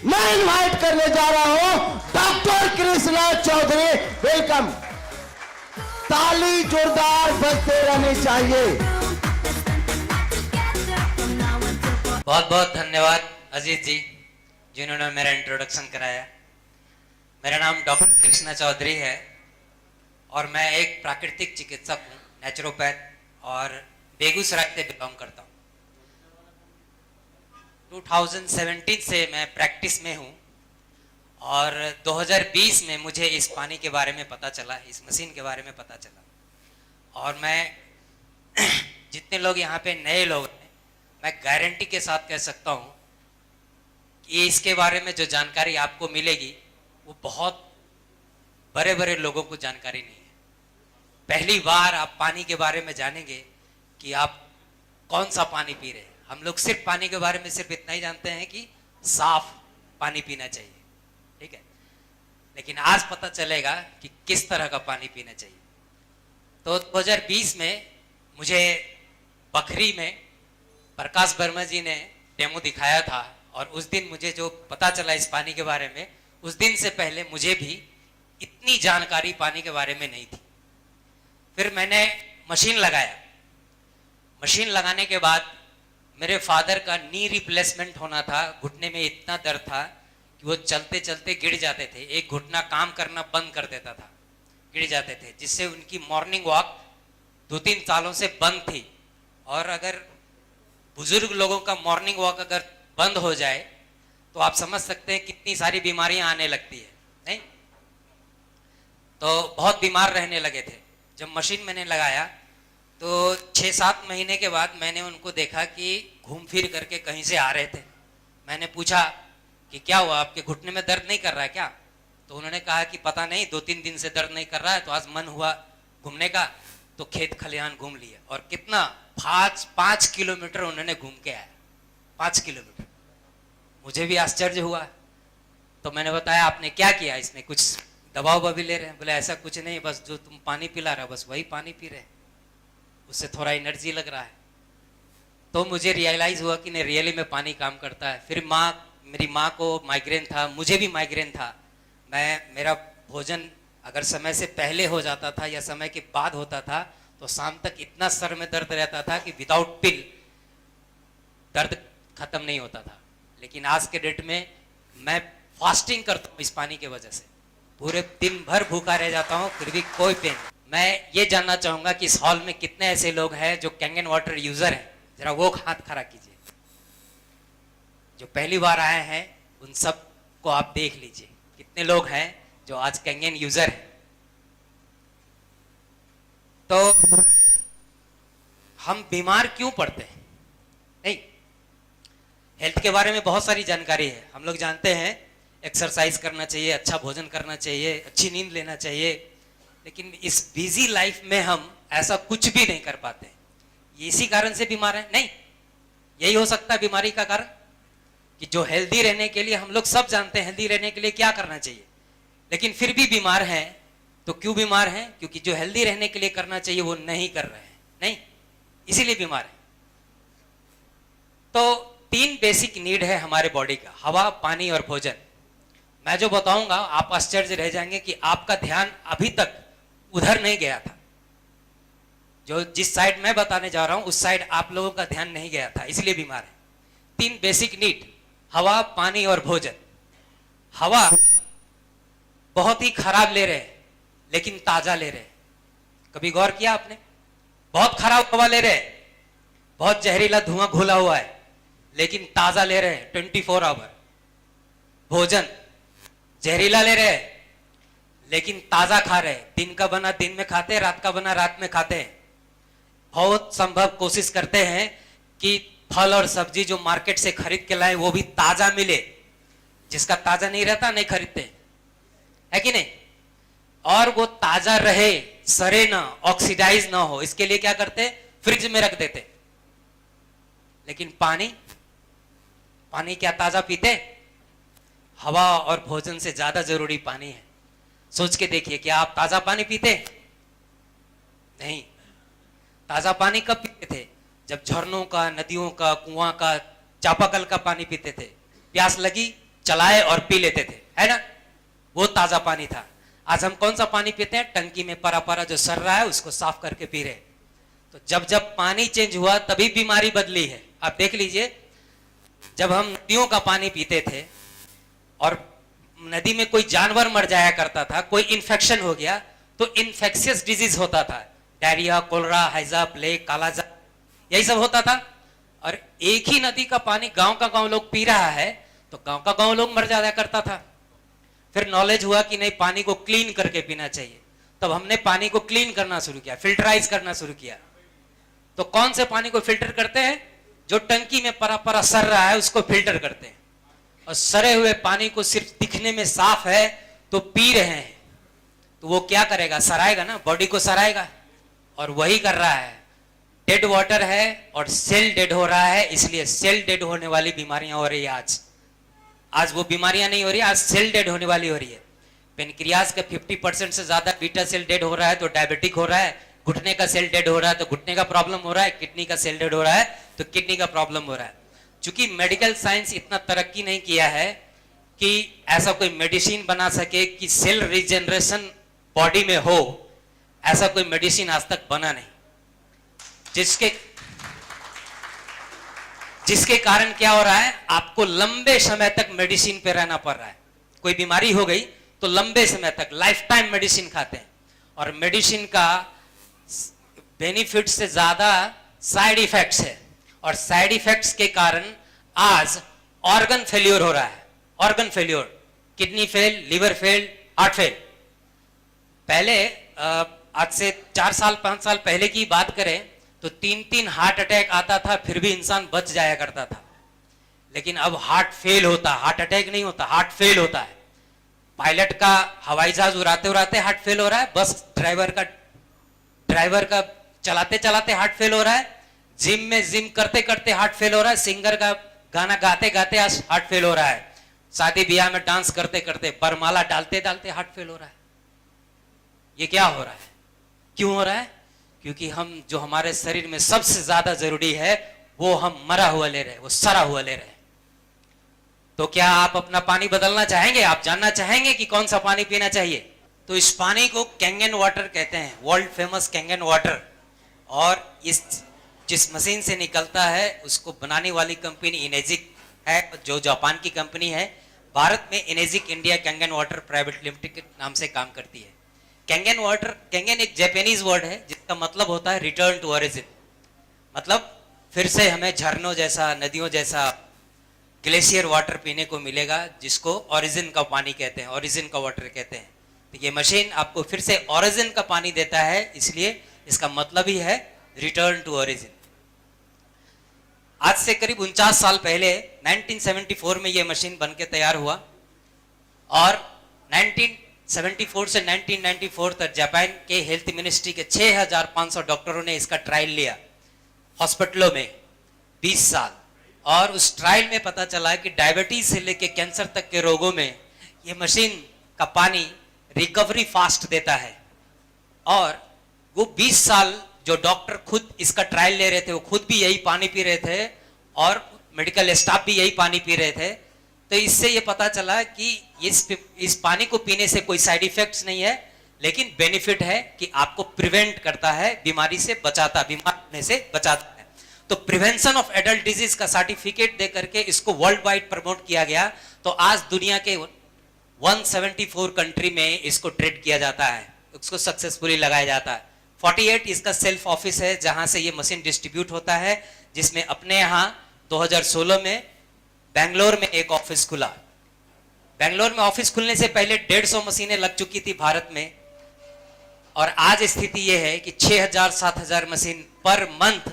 मैं इनवाइट करने जा रहा हूं डॉक्टर कृष्णा चौधरी। वेलकम। ताली जोरदार बजते रहनी चाहिए। बहुत बहुत धन्यवाद अजीत जी जिन्होंने मेरा इंट्रोडक्शन कराया। मेरा नाम डॉक्टर कृष्णा चौधरी है और मैं एक प्राकृतिक चिकित्सक हूँ, नेचुरोपैथ, और बेगूसराय से बिलोंग करता हूँ। 2017 से मैं प्रैक्टिस में हूँ और 2020 में मुझे इस पानी के बारे में पता चला, इस मशीन के बारे में पता चला। और मैं जितने लोग यहाँ पे नए लोग हैं, मैं गारंटी के साथ कह सकता हूँ कि इसके बारे में जो जानकारी आपको मिलेगी वो बहुत बड़े बड़े लोगों को जानकारी नहीं है। पहली बार आप पानी के बारे में जानेंगे कि आप कौन सा पानी पी रहे हैं। हम लोग सिर्फ पानी के बारे में सिर्फ इतना ही जानते हैं कि साफ पानी पीना चाहिए, ठीक है, लेकिन आज पता चलेगा कि किस तरह का पानी पीना चाहिए। तो 2020 में मुझे बखरी में प्रकाश वर्मा जी ने डेमो दिखाया था और उस दिन मुझे जो पता चला इस पानी के बारे में, उस दिन से पहले मुझे भी इतनी जानकारी पानी के बारे में नहीं थी। फिर मैंने मशीन लगाया। मशीन लगाने के बाद मेरे फादर का नी रिप्लेसमेंट होना था। घुटने में इतना दर्द था कि वो चलते चलते गिर जाते थे, एक घुटना काम करना बंद कर देता था, गिर जाते थे, जिससे उनकी मॉर्निंग वॉक 2-3 सालों से बंद थी। और अगर बुजुर्ग लोगों का मॉर्निंग वॉक अगर बंद हो जाए तो आप समझ सकते हैं कितनी सारी बीमारियां आने लगती है, नहीं? तो बहुत बीमार रहने लगे थे। जब मशीन मैंने लगाया तो 6-7 महीने के बाद मैंने उनको देखा कि घूम फिर करके कहीं से आ रहे थे। मैंने पूछा कि क्या हुआ, आपके घुटने में दर्द नहीं कर रहा है क्या? तो उन्होंने कहा कि पता नहीं, 2-3 दिन से दर्द नहीं कर रहा है। तो आज मन हुआ घूमने का, तो खेत खलिहान घूम लिए। और कितना 5 किलोमीटर उन्होंने घूम के आया, 5 किलोमीटर। मुझे भी आश्चर्य हुआ। तो मैंने बताया आपने क्या किया, इसमें कुछ दवा ववा भी ले रहे हैं? बोले ऐसा कुछ नहीं, बस जो तुम पानी पिला रहे हो बस वही पानी पी रहे हैं, उससे थोड़ा एनर्जी लग रहा है। तो मुझे रियलाइज हुआ कि नहीं, रियली में पानी काम करता है। फिर मेरी माँ को माइग्रेन था, मुझे भी माइग्रेन था। मेरा भोजन अगर समय से पहले हो जाता था या समय के बाद होता था तो शाम तक इतना सर में दर्द रहता था कि विदाउट पिल दर्द खत्म नहीं होता था। लेकिन आज के डेट में मैं फास्टिंग करता हूँ इस पानी की वजह से, पूरे दिन भर भूखा रह जाता हूँ, फिर भी कोई पेन। मैं ये जानना चाहूंगा कि इस हॉल में कितने ऐसे लोग हैं जो कैंगन वाटर यूजर हैं? जरा वो हाथ खड़ा कीजिए। जो पहली बार आए हैं उन सब को आप देख लीजिए कितने लोग हैं जो आज कैंगन यूजर हैं। तो हम बीमार क्यों पड़ते हैं? नहीं, हेल्थ के बारे में बहुत सारी जानकारी है। हम लोग जानते हैं एक्सरसाइज करना चाहिए, अच्छा भोजन करना चाहिए, अच्छी नींद लेना चाहिए, लेकिन इस बिजी लाइफ में हम ऐसा कुछ भी नहीं कर पाते। इसी कारण से बीमार है? नहीं, यही हो सकता है बीमारी का कारण कि जो हेल्दी रहने के लिए, हम लोग सब जानते हैं हेल्दी रहने के लिए क्या करना चाहिए, लेकिन फिर भी बीमार हैं। तो क्यों बीमार हैं? क्योंकि जो हेल्दी रहने के लिए करना चाहिए वो नहीं कर रहे हैं, नहीं, इसीलिए बीमार है। तो 3 बेसिक नीड है हमारे बॉडी का, हवा, पानी और भोजन। मैं जो बताऊंगा आप आश्चर्य रह जाएंगे कि आपका ध्यान अभी तक उधर नहीं गया था। जो जिस साइड मैं बताने जा रहा हूं उस साइड आप लोगों का ध्यान नहीं गया था, इसलिए बीमार है। 3 बेसिक नीड, हवा, पानी और भोजन। हवा बहुत ही खराब ले रहे हैं लेकिन ताजा ले रहे हैं। कभी गौर किया आपने? बहुत खराब हवा ले रहे हैं, बहुत जहरीला धुआं घुला हुआ है, लेकिन ताजा ले रहे हैं 24 आवर। भोजन जहरीला ले रहे हैं लेकिन ताजा खा रहे हैं, दिन का बना दिन में खाते हैं, रात का बना रात में खाते हैं। बहुत संभव कोशिश करते हैं कि फल और सब्जी जो मार्केट से खरीद के लाए वो भी ताजा मिले, जिसका ताजा नहीं रहता नहीं खरीदते, है कि नहीं? और वो ताजा रहे, सड़े ना, ऑक्सीडाइज ना हो, इसके लिए क्या करते? फ्रिज में रख देते। लेकिन पानी क्या ताजा पीते? हवा और भोजन से ज्यादा जरूरी पानी है। सोच के देखिए, क्या आप ताजा पानी पीते? नहीं। ताजा पानी कब पीते थे? जब झरनों का, नदियों का, कुआं का, चापाकल का पानी पीते थे। प्यास लगी चलाए और पी लेते थे, है ना? वो ताजा पानी था। आज हम कौन सा पानी पीते हैं? टंकी में परा परा जो सर रहा है उसको साफ करके पी रहे। तो जब जब पानी चेंज हुआ तभी बीमारी बदली है। आप देख लीजिए, जब हम नदियों का पानी पीते थे और नदी में कोई जानवर मर जाया करता था, कोई इन्फेक्शन हो गया तो इन्फेक्शियस डिजीज होता था, डायरिया, कोलरा, हैजा, प्लेग, कालाजार, यही सब होता था। और एक ही नदी का पानी गांव का गांव लोग पी रहा है तो गांव का गांव लोग मर जाया करता था। फिर नॉलेज हुआ कि नहीं, पानी को क्लीन करके पीना चाहिए। तब हमने पानी को क्लीन करना शुरू किया, फिल्टराइज करना शुरू किया। तो कौन से पानी को फिल्टर करते हैं? जो टंकी में परा परा सर रहा है उसको फिल्टर करते हैं। और सरे हुए पानी को सिर्फ दिखने में साफ है तो पी रहे हैं, तो वो क्या करेगा? सराएगा ना, बॉडी को सराएगा। और वही कर रहा है। डेड वाटर है और सेल डेड हो रहा है, इसलिए सेल डेड होने वाली बीमारियां हो रही है। आज वो बीमारियां नहीं हो रही, आज सेल डेड होने वाली हो रही है। पेनक्रियाज का 50% से ज्यादा बीटा सेल डेड हो रहा है तो डायबिटिक हो रहा है। घुटने का सेल डेड हो रहा है तो घुटने का प्रॉब्लम हो रहा है। किडनी का सेल डेड हो रहा है तो किडनी का प्रॉब्लम हो रहा है। चूंकि मेडिकल साइंस इतना तरक्की नहीं किया है कि ऐसा कोई मेडिसिन बना सके कि सेल रिजेनरेशन बॉडी में हो, ऐसा कोई मेडिसिन आज तक बना नहीं। जिसके कारण क्या हो रहा है? आपको लंबे समय तक मेडिसिन पे रहना पड़ रहा है। कोई बीमारी हो गई तो लंबे समय तक लाइफ टाइम मेडिसिन खाते हैं। और मेडिसिन का बेनिफिट से ज्यादा साइड इफेक्ट्स है। और साइड इफेक्ट्स के कारण आज ऑर्गन फेल्योर हो रहा है। Organ failure, kidney fail, liver fail, heart fail. पहले आज से 4 साल 5 साल पहले की बात करें तो 3-3 हार्ट अटैक आता था, फिर भी इंसान बच जाया करता था। लेकिन अब हार्ट फेल होता, हार्ट अटैक नहीं होता, हार्ट फेल होता है। पायलट का हवाई जहाज उड़ाते उड़ाते हार्ट फेल हो रहा है, बस ड्राइवर का चलाते चलाते हार्ट फेल हो रहा है, जिम में जिम करते करते हार्ट फेल हो रहा है, सिंगर का गाना गाते गाते हार्ट फेल हो रहा है, शादी ब्याह में डांस करते करते, बरमाला डालते डालते हार्ट फेल हो रहा है। ये क्या हो रहा है? क्यों हो रहा है? क्योंकि हम जो हमारे शरीर में सबसे ज्यादा जरूरी है वो हम मरा हुआ ले रहे हैं, वो सड़ा हुआ ले रहे हैं। तो क्या आप अपना पानी बदलना चाहेंगे? आप जानना चाहेंगे कि कौन सा पानी पीना चाहिए? तो इस पानी को कैंगन वाटर कहते हैं, वर्ल्ड फेमस कैंगन वाटर। और इस जिस मशीन से निकलता है उसको बनाने वाली कंपनी इनेजिक है, जो जापान की कंपनी है। भारत में इनेजिक India Kangen water private limited के नाम से काम करती है। कैंगन वाटर, कैंगन एक जापानीज वर्ड है जिसका मतलब होता है रिटर्न टू ओरिजिन। मतलब फिर से हमें झरनों जैसा, नदियों जैसा ग्लेशियर वाटर पीने को मिलेगा, जिसको ओरिजिन का पानी कहते हैं, ओरिजिन का वाटर कहते हैं। तो ये मशीन आपको फिर से ओरिजिन का पानी देता है, इसलिए इसका मतलब ही है रिटर्न टू ओरिजिन। आज से करीब 49 साल पहले 1974 में यह मशीन बनके तैयार हुआ। और 1974 से 1994 तक जापान के हेल्थ मिनिस्ट्री के 6500 डॉक्टरों ने इसका ट्रायल लिया हॉस्पिटलों में 20 साल। और उस ट्रायल में पता चला कि डायबिटीज से लेकर कैंसर तक के रोगों में ये मशीन का पानी रिकवरी फास्ट देता है। और वो 20 साल जो डॉक्टर खुद इसका ट्रायल ले रहे थे वो खुद भी यही पानी पी रहे थे और मेडिकल स्टाफ भी यही पानी पी रहे थे। तो इससे ये पता चला कि इस पानी को पीने से कोई साइड इफेक्ट्स नहीं है, लेकिन बेनिफिट है कि आपको प्रिवेंट करता है, बीमारी से बचाता, बीमार होने से बचाता है। तो प्रिवेंशन ऑफ एडल्ट डिजीज का सर्टिफिकेट दे करके इसको वर्ल्ड वाइड प्रमोट किया गया। तो आज दुनिया के 174 कंट्री में इसको ट्रेड किया जाता है, उसको सक्सेसफुली लगाया जाता है। 48 इसका सेल्फ ऑफिस है जहां से ये मशीन डिस्ट्रीब्यूट होता है, जिसमें अपने यहाँ 2016 में बेंगलोर में एक ऑफिस खुला। बेंगलोर में ऑफिस खुलने से पहले 150 मशीनें लग चुकी थी भारत में। और आज स्थिति यह है कि 6000-7000 मशीन पर मंथ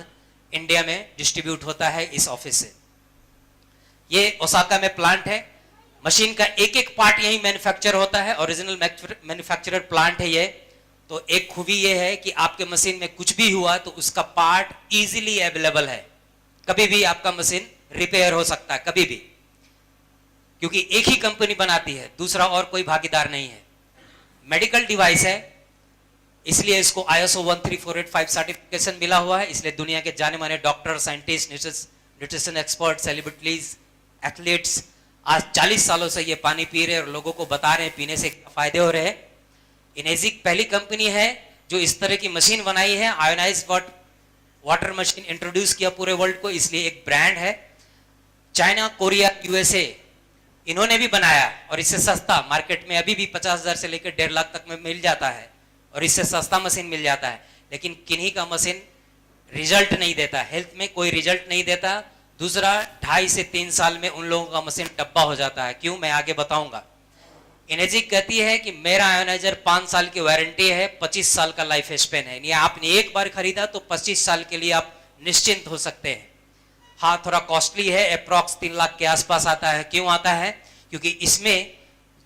इंडिया में डिस्ट्रीब्यूट होता है इस ऑफिस से। ये ओसाका में प्लांट है। मशीन का एक एक पार्ट यही मैन्युफैक्चर होता है, ओरिजिनल मैन्युफैक्चरर प्लांट है ये। तो एक खूबी ये है कि आपके मशीन में कुछ भी हुआ तो उसका पार्ट इजीली अवेलेबल है, कभी भी आपका मशीन रिपेयर हो सकता है, कभी भी, क्योंकि एक ही कंपनी बनाती है, दूसरा और कोई भागीदार नहीं है। मेडिकल डिवाइस है, इसलिए इसको ISO 13485 सर्टिफिकेशन मिला हुआ है। इसलिए दुनिया के जाने माने doctor, scientist, nutrition expert, celebrities, athletes आज 40 सालों से ये पानी पी रहे हैं और लोगों को बता रहे हैं पीने से क्या फायदे हो रहे हैं। इनेजिक पहली कंपनी है जो इस तरह की मशीन बनाई है, आयोनाइज वाटर मशीन इंट्रोड्यूस किया पूरे वर्ल्ड को, इसलिए एक ब्रांड है। चाइना, कोरिया, यूएसए इन्होंने भी बनाया और इससे सस्ता मार्केट में अभी भी 50,000 से लेकर 1.5 लाख तक में मिल जाता है और इससे सस्ता मशीन मिल जाता है। लेकिन किन्हीं का मशीन रिजल्ट नहीं देता, हेल्थ में कोई रिजल्ट नहीं देता। दूसरा, 2.5 से 3 साल में उन लोगों का मशीन डब्बा हो जाता है। क्यों, मैं आगे बताऊंगा। इनेजिक कहती है कि मेरा आयोनाइजर 5 साल की वारंटी है, 25 साल का लाइफ स्पेन है, यानी आपने एक बार खरीदा तो 25 साल के लिए आप निश्चिंत हो सकते हैं। हाँ, थोड़ा कॉस्टली है, अप्रॉक्स 3 लाख के आसपास आता है। क्यों आता है? क्योंकि इसमें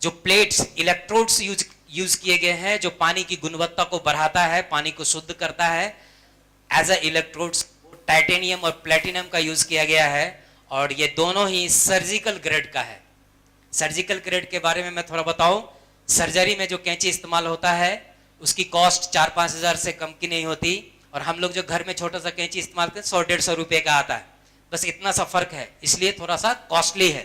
जो प्लेट्स, इलेक्ट्रोड्स यूज किए गए हैं जो पानी की गुणवत्ता को बढ़ाता है, पानी को शुद्ध करता है। एज अ इलेक्ट्रोड्स टाइटेनियम और प्लेटिनम का यूज किया गया है और ये दोनों ही सर्जिकल ग्रेड का है। सर्जिकल ग्रेड के बारे में मैं थोड़ा बताऊं। सर्जरी में जो कैंची इस्तेमाल होता है उसकी कॉस्ट 4-5 हज़ार से कम की नहीं होती और हम लोग जो घर में छोटा सा कैंची इस्तेमाल करते हैं 100-150 रुपए का आता है, बस इतना सा फर्क है, इसलिए थोड़ा सा कॉस्टली है।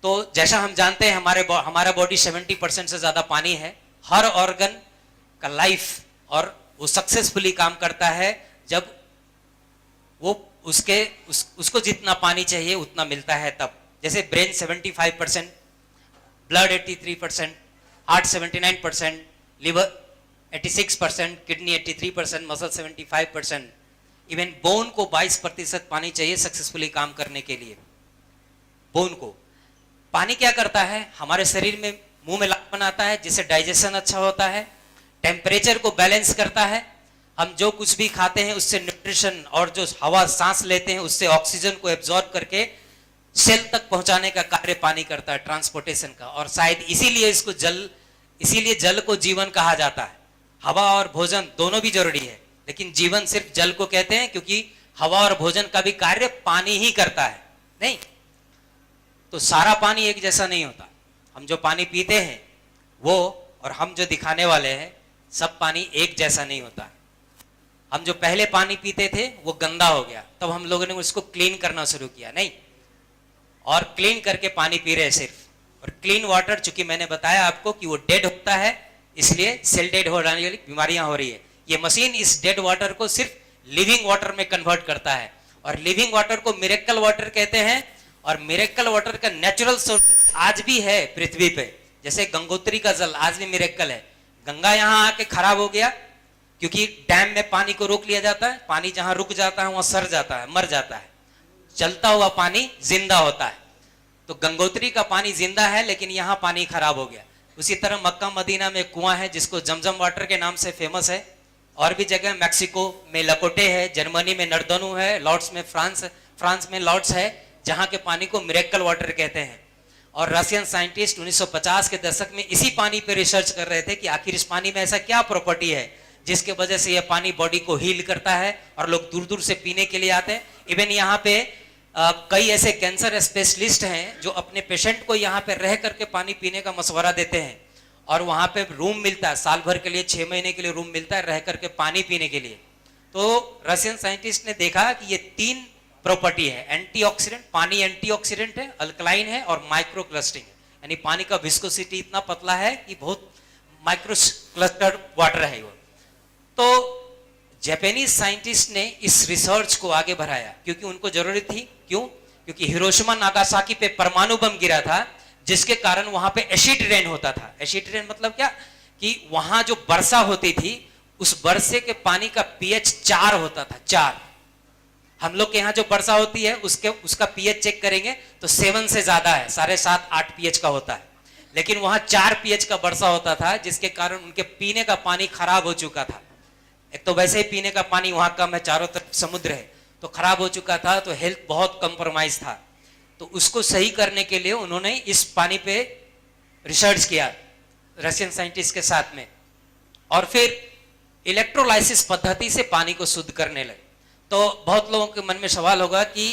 तो जैसा हम जानते हैं हमारा बॉडी 70% से ज्यादा पानी है। हर ऑर्गन का लाइफ और वो सक्सेसफुली काम करता है जब वो उसको जितना पानी चाहिए उतना मिलता है तब। जैसे brain 75%, blood 83%, heart 79%, liver 86%, kidney 83%, muscle 75%, even bone को 22% पानी चाहिए सक्सेसफुली काम करने के लिए। बोन को पानी क्या करता है? हमारे शरीर में मुंह में लार बनाता है जिससे डाइजेशन अच्छा होता है, टेम्परेचर को बैलेंस करता है। हम जो कुछ भी खाते हैं उससे न्यूट्रिशन और जो हवा सांस लेते हैं उससे ऑक्सीजन को एब्जॉर्ब करके सेल तक पहुंचाने का कार्य पानी करता है, ट्रांसपोर्टेशन का। और शायद इसीलिए जल को जीवन कहा जाता है। हवा और भोजन दोनों भी जरूरी है, लेकिन जीवन सिर्फ जल को कहते हैं क्योंकि हवा और भोजन का भी कार्य पानी ही करता है। नहीं तो सारा पानी एक जैसा नहीं होता। हम जो पानी पीते हैं वो और हम जो दिखाने वाले हैं सब पानी एक जैसा नहीं होता। हम जो पहले पानी पीते थे वो गंदा हो गया, तब हम लोगों ने उसको क्लीन करना शुरू किया, नहीं, और क्लीन करके पानी पी रहे सिर्फ। और क्लीन वाटर, चूंकि मैंने बताया आपको कि वो डेड होता है इसलिए सेल डेड हो जाने वाली बीमारियां हो रही है। ये मशीन इस डेड वाटर को सिर्फ लिविंग वाटर में कन्वर्ट करता है और लिविंग वाटर को मिरेकल वाटर कहते हैं। और मिरेकल वाटर का नेचुरल सोर्सेस आज भी है पृथ्वी पे, जैसे गंगोत्री का जल आज भी मिरेकल है। गंगा यहाँ आके खराब हो गया क्योंकि डैम में पानी को रोक लिया जाता है, पानी जहां रुक जाता है वहां सड़ जाता है, मर जाता है। चलता हुआ पानी जिंदा होता है, तो गंगोत्री का पानी जिंदा है लेकिन यहां पानी खराब हो गया। उसी तरह मक्का मदीना में कुआं है जिसको जमजम वाटर के नाम से फेमस है। और भी जगह, मैक्सिको में लकोटे है, जर्मनी में नर्दनू है, लॉर्ड्स में फ्रांस में लॉर्ड्स है, जहां के पानी को मिरेकल वाटर कहते हैं। और रशियन साइंटिस्ट 1950 के दशक में इसी पानी पे रिसर्च कर रहे थे कि आखिर इस पानी में ऐसा क्या प्रॉपर्टी है जिसके वजह से यह पानी बॉडी को हील करता है और लोग दूर दूर से पीने के लिए आते हैं। इवन यहाँ पे कई ऐसे कैंसर स्पेशलिस्ट हैं जो अपने पेशेंट को यहाँ पे रह करके पानी पीने का मशवरा देते हैं और वहाँ पे रूम मिलता है, साल भर के लिए 6 महीने के लिए रूम मिलता है रह करके पानी पीने के लिए। तो रशियन साइंटिस्ट ने देखा कि ये 3 प्रॉपर्टी है। एंटीऑक्सीडेंट, पानी एंटीऑक्सीडेंट है, अल्कलाइन है और माइक्रो क्लस्टरिंग है, यानी पानी का विस्कोसिटी इतना पतला है कि बहुत माइक्रो क्लस्टर वाटर है वो। तो जापानीज साइंटिस्ट ने इस रिसर्च को आगे बढ़ाया क्योंकि उनको जरूरत थी। क्यों? क्योंकि हिरोशिमा नागासाकी पे परमाणु बम गिरा था जिसके कारण वहां पे एसिड रेन होता था। एसिड रेन मतलब क्या कि वहां जो वर्षा होती थी उस वर्षे के पानी का पीएच 4 होता था, 4। हम लोग के यहाँ जो वर्षा होती है उसका पीएच चेक करेंगे तो 7 से ज्यादा है, 7.5-8 पीएच का होता है, लेकिन वहां 4 पीएच का वर्षा होता था जिसके कारण उनके पीने का पानी खराब हो चुका था। एक तो वैसे ही पीने का पानी वहां कम है, चारों तरफ समुद्र है, तो खराब हो चुका था, तो हेल्थ बहुत कंप्रोमाइज था। तो उसको सही करने के लिए उन्होंने इस पानी पे रिसर्च किया रशियन साइंटिस्ट के साथ में और फिर इलेक्ट्रोलाइसिस पद्धति से पानी को शुद्ध करने लगे। तो बहुत लोगों के मन में सवाल होगा कि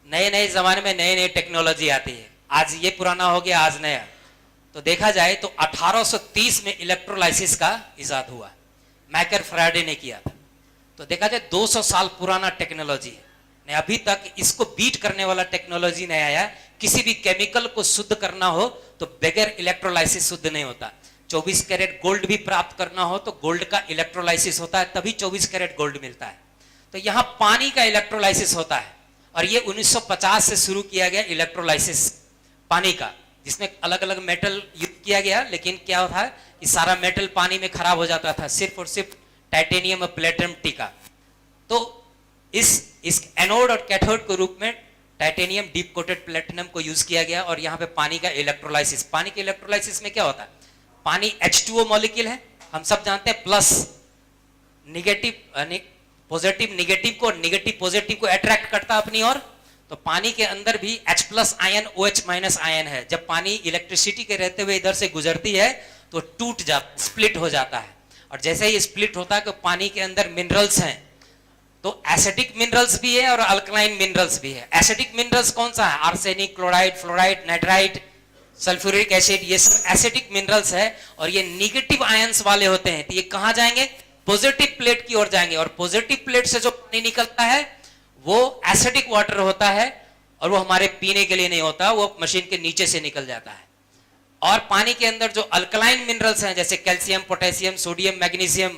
नए नए जमाने में नई नई टेक्नोलॉजी आती है, आज ये पुराना हो गया आज नया। तो देखा जाए तो 1830 में इलेक्ट्रोलाइसिस का इजाद हुआ, मैकर फ्राडे ने किया था। तो देखा जाए 200 साल पुराना टेक्नोलॉजी है, नहीं, अभी तक इसको बीट करने वाला टेक्नोलॉजी नहीं आया। किसी भी केमिकल को शुद्ध करना हो तो बगैर इलेक्ट्रोलाइसिस शुद्ध नहीं होता। 24 कैरेट गोल्ड भी प्राप्त करना हो तो गोल्ड का इलेक्ट्रोलाइसिस होता है, तभी 24 कैरेट गोल्ड मिलता है। तो यहां पानी का इलेक्ट्रोलाइसिस होता है और ये 1950 से शुरू किया गया इलेक्ट्रोलाइसिस पानी का, जिसमें अलग अलग मेटल यूज किया गया। लेकिन क्या होता है, ये सारा मेटल पानी में खराब हो जाता था, सिर्फ और सिर्फ टाइटेनियम और प्लेटिनम टीका। तो इस एनोड और कैथोड के रूप में टाइटेनियम डीप कोटेड प्लेटिनम को यूज किया गया। और यहाँ पे पानी का इलेक्ट्रोलाइसिस, पानी के इलेक्ट्रोलाइसिस में क्या होता है, पानी H2O मॉलिक्यूल है, हम सब जानते हैं, प्लस निगेटिव पॉजिटिव निगेटिव को, निगेटिव पॉजिटिव को अट्रैक्ट करता है अपनी ओर। तो पानी के अंदर भी H plus ion OH minus ion है। जब पानी इलेक्ट्रिसिटी के रहते हुए इधर से गुजरती है तो टूट जाता, स्प्लिट हो जाता है। और जैसे ही स्प्लिट होता है तो पानी के अंदर मिनरल्स हैं, तो एसिडिक मिनरल्स भी है और अल्कलाइन मिनरल्स भी है। एसिडिक मिनरल्स कौन सा है, arsenic, chloride, fluoride, nitrite, sulphuric acid, ये सब एसिडिक मिनरल्स है। और ये निगेटिव आयंस वाले होते हैं, तो ये कहां जाएंगे, पॉजिटिव प्लेट की ओर जाएंगे। और पॉजिटिव प्लेट से जो पानी निकलता है वो एसिडिक वाटर होता है और वो हमारे पीने के लिए नहीं होता, वो मशीन के नीचे से निकल जाता है। और पानी के अंदर जो अल्कलाइन मिनरल्स हैं, जैसे कैल्शियम, पोटेशियम, सोडियम, मैग्नीशियम,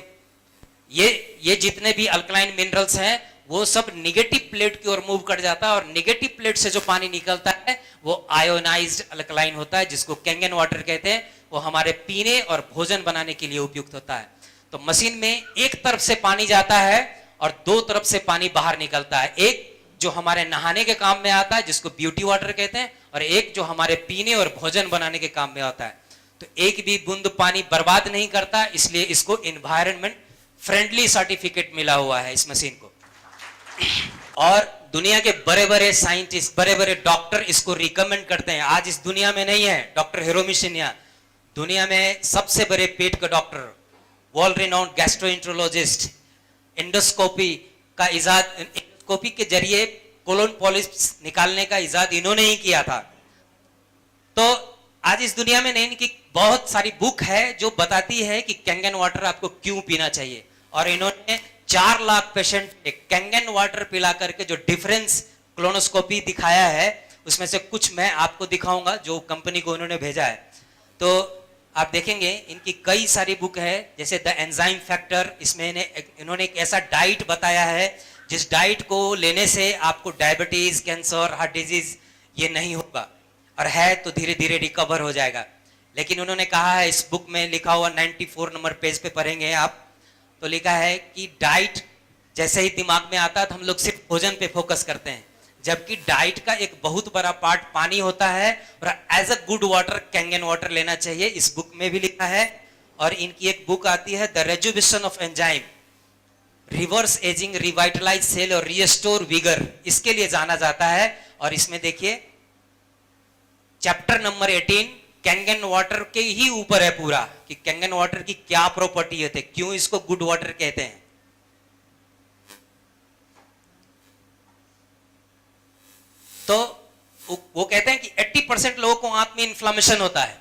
ये जितने भी अल्कलाइन मिनरल्स हैं वो सब निगेटिव प्लेट की ओर मूव कर जाता है। और निगेटिव प्लेट से जो पानी निकलता है वो आयोनाइज्ड अल्कलाइन होता है, जिसको कैंगन वाटर कहते हैं। वो हमारे पीने और भोजन बनाने के लिए उपयुक्त होता है। तो मशीन में एक तरफ से पानी जाता है और दो तरफ से पानी बाहर निकलता है। एक जो हमारे नहाने के काम में आता है, जिसको ब्यूटी वाटर कहते हैं, और एक जो हमारे पीने और भोजन बनाने के काम में आता है। तो एक भी बूंद पानी बर्बाद नहीं करता, इसलिए इसको एनवायरनमेंट फ्रेंडली सर्टिफिकेट मिला हुआ है इस मशीन को। और दुनिया के बड़े बड़े साइंटिस्ट, बड़े बड़े डॉक्टर इसको रिकमेंड करते हैं। आज इस दुनिया में नहीं है डॉक्टर हिरोमी शिन्या, दुनिया में सबसे बड़े पेट का doctor, world renowned gastroenterologist, endoscopy का इजाद, एंडोस्कोपी के जरिए कोलोन पॉलिप्स निकालने का इजाद इन्होंने ही किया था। तो आज इस दुनिया में नहीं, इनकी बहुत सारी बुक है जो बताती है कि कैंगन वाटर आपको क्यों पीना चाहिए। और इन्होंने 4 लाख पेशेंट कैंगन वाटर पिला करके जो डिफरेंस कोलोनोस्कोपी दिखाया है, उसमें से कुछ मैं आपको दिखाऊंगा जो कंपनी को उन्होंने भेजा है। तो आप देखेंगे इनकी कई सारी बुक है, जैसे द एंजाइम फैक्टर, इसमें इन्होंने एक ऐसा डाइट बताया है जिस डाइट को लेने से आपको डायबिटीज, कैंसर, हार्ट डिजीज ये नहीं होगा, और है तो धीरे धीरे रिकवर हो जाएगा। लेकिन उन्होंने कहा है, इस बुक में लिखा हुआ 94 नंबर पेज पे पढ़ेंगे आप, तो लिखा है कि डाइट जैसे ही दिमाग में आता है तो हम लोग सिर्फ भोजन पे फोकस करते हैं, जबकि डाइट का एक बहुत बड़ा पार्ट पानी होता है। और as a good water Kangen water लेना चाहिए, इस बुक में भी लिखा है। और इनकी एक बुक आती है the rejuvenation of enzyme, reverse aging, revitalize cell और रिस्टोर विगर, इसके लिए जाना जाता है। और इसमें देखिए चैप्टर नंबर 18 कैंगन वाटर के ही ऊपर है पूरा, कि कैंगन वाटर की क्या प्रॉपर्टी होती है, क्यों इसको गुड वाटर कहते हैं। तो वो कहते हैं कि 80% लोगों को आंत में इन्फ्लामेशन होता है,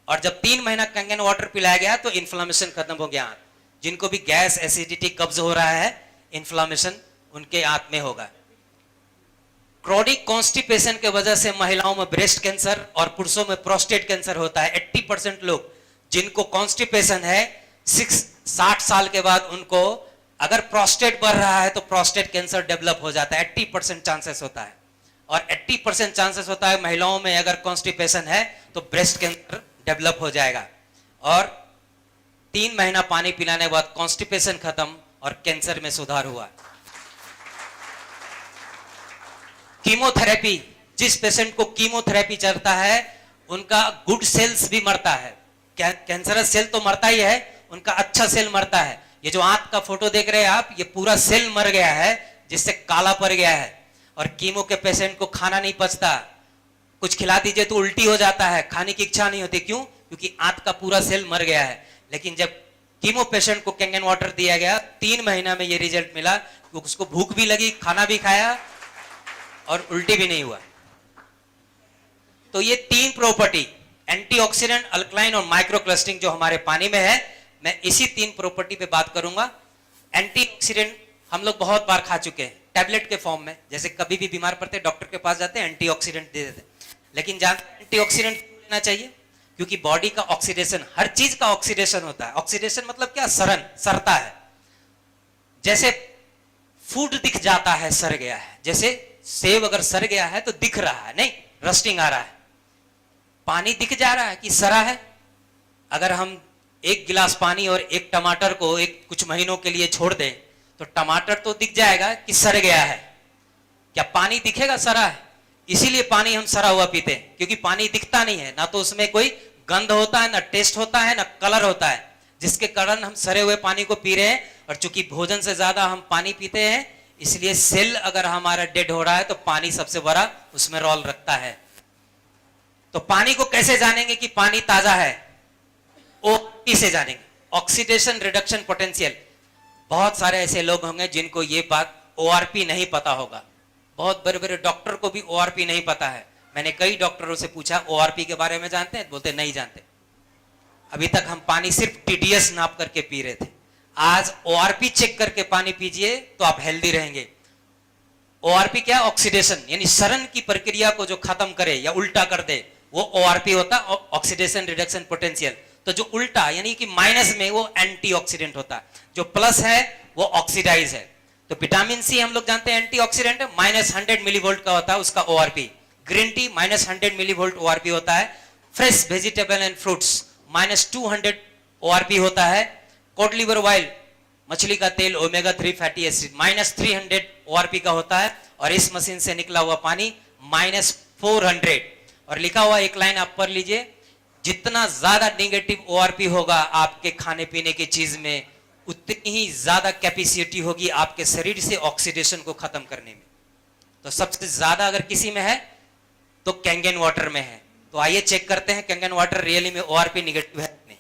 और जब 3 महीना कैंगन वाटर पिलाया गया तो इन्फ्लामेशन खत्म हो गया। जिनको भी गैस, एसिडिटी, कब्ज हो रहा है, इन्फ्लामेशन उनके आंत में होगा। क्रॉनिक कॉन्स्टिपेशन के वजह से महिलाओं में ब्रेस्ट कैंसर और पुरुषों में प्रोस्टेट कैंसर होता है। 80% लोग जिनको कॉन्स्टिपेशन है 60 साल के बाद उनको अगर प्रोस्टेट बढ़ रहा है तो प्रोस्टेट कैंसर डेवलप हो जाता है, 80% चांसेस होता है। और 80% चांसेस होता है महिलाओं में अगर कॉन्स्टिपेशन है तो ब्रेस्ट कैंसर डेवलप हो जाएगा। और 3 महीना पानी पिलाने के बाद कॉन्स्टिपेशन खत्म और कैंसर में सुधार हुआ। कीमोथेरेपी, जिस पेशेंट को कीमोथेरेपी चलता है उनका गुड सेल्स भी मरता है, कैंसरस सेल तो मरता ही है, उनका अच्छा सेल मरता है। ये जो आंत का फोटो देख रहे हैं आप, ये पूरा सेल मर गया है जिससे काला पड़ गया है। और कीमो के पेशेंट को खाना नहीं पचता, कुछ खिला दीजिए तो उल्टी हो जाता है, खाने की इच्छा नहीं होती। क्यों? क्योंकि आंत का पूरा सेल मर गया है। लेकिन जब कीमो पेशेंट को कैंगन वाटर दिया गया, 3 महीना में ये रिजल्ट मिला, उसको भूख भी लगी, खाना भी खाया और उल्टी भी नहीं हुआ। तो ये 3 प्रॉपर्टी, एंटीऑक्सीडेंट, अल्कलाइन और माइक्रोक्लस्टरिंग जो हमारे पानी में है, मैं इसी 3 प्रॉपर्टी पे बात करूंगा। एंटीऑक्सीडेंट हम लोग बहुत बार खा चुके हैं, टैबलेट के फॉर्म में, जैसे कभी भी बीमार पड़ते डॉक्टर के पास जाते हैं, एंटीऑक्सीडेंट दे देते हैं। लेकिन जानते हैं एंटीऑक्सीडेंट क्यों लेना चाहिए? क्योंकि बॉडी का ऑक्सीडेशन, हर चीज का ऑक्सीडेशन होता है। ऑक्सीडेशन मतलब क्या? सरता है। जैसे फूड दिख जाता है सड़ गया है, जैसे सेब अगर सड़ गया है तो दिख रहा है, नहीं रस्टिंग आ रहा है। पानी दिख जा रहा है कि सड़ा है? अगर हम एक गिलास पानी और एक टमाटर को एक कुछ महीनों के लिए छोड़ दें तो टमाटर तो दिख जाएगा कि सड़ गया है, क्या पानी दिखेगा सड़ा है? इसीलिए पानी हम सड़ा हुआ पीते हैं, क्योंकि पानी दिखता नहीं है, ना तो उसमें कोई गंध होता है, ना टेस्ट होता है, ना कलर होता है, जिसके कारण हम सड़े हुए पानी को पी रहे हैं। और चूंकि भोजन से ज्यादा हम पानी पीते हैं, इसलिए सेल अगर हमारा डेड हो रहा है तो पानी सबसे बड़ा उसमें रोल रखता है। तो पानी को कैसे जानेंगे कि पानी ताजा है? ओआरपी से जानेंगे, ऑक्सीडेशन रिडक्शन पोटेंशियल। बहुत सारे ऐसे लोग होंगे जिनको ये बात ओआरपी नहीं पता होगा। बहुत बड़े बड़े डॉक्टर को भी ओआरपी नहीं पता है। मैंने कई डॉक्टरों से पूछा ओआरपी के बारे में जानते हैं? बोलते नहीं जानते। अभी तक हम पानी सिर्फ टीडीएस नाप करके पी रहे थे। आज ओआरपी चेक करके पानी पीजिए तो आप हेल्दी रहेंगे। ओआरपी क्या? ऑक्सीडेशन, यानी सड़न की प्रक्रिया को जो खत्म करे या उल्टा कर दे, वो ओआरपी होता है, ऑक्सीडेशन रिडक्शन पोटेंशियल। तो जो उल्टा यानी कि माइनस में, वो एंटीऑक्सीडेंट होता है। जो प्लस है वो ऑक्सीडाइज है। तो विटामिन सी हम लोग जानते हैं एंटीऑक्सीडेंट है, -100 मिलीवोल्ट का होता है उसका ORP. Green tea -100 millivolt ORP होता है। Fresh vegetable and fruits -200 ORP होता है। कोड लिवर ऑयल, मछली का तेल, ओमेगा 3 फैटी एसिड -300 ओआरपी का होता है। और इस मशीन से निकला हुआ पानी -400। और लिखा हुआ एक लाइन आप पढ़ लीजिए, जितना ज्यादा नेगेटिव ओआरपी होगा आपके खाने पीने की चीज में, उतनी ही ज्यादा कैपेसिटी होगी आपके शरीर से ऑक्सीडेशन को खत्म करने में। तो सबसे ज्यादा अगर किसी में है तो कैंगन वाटर में है। तो आइए चेक करते हैं कैंगन वाटर रियली में ओआरपी नेगेटिव है नहीं।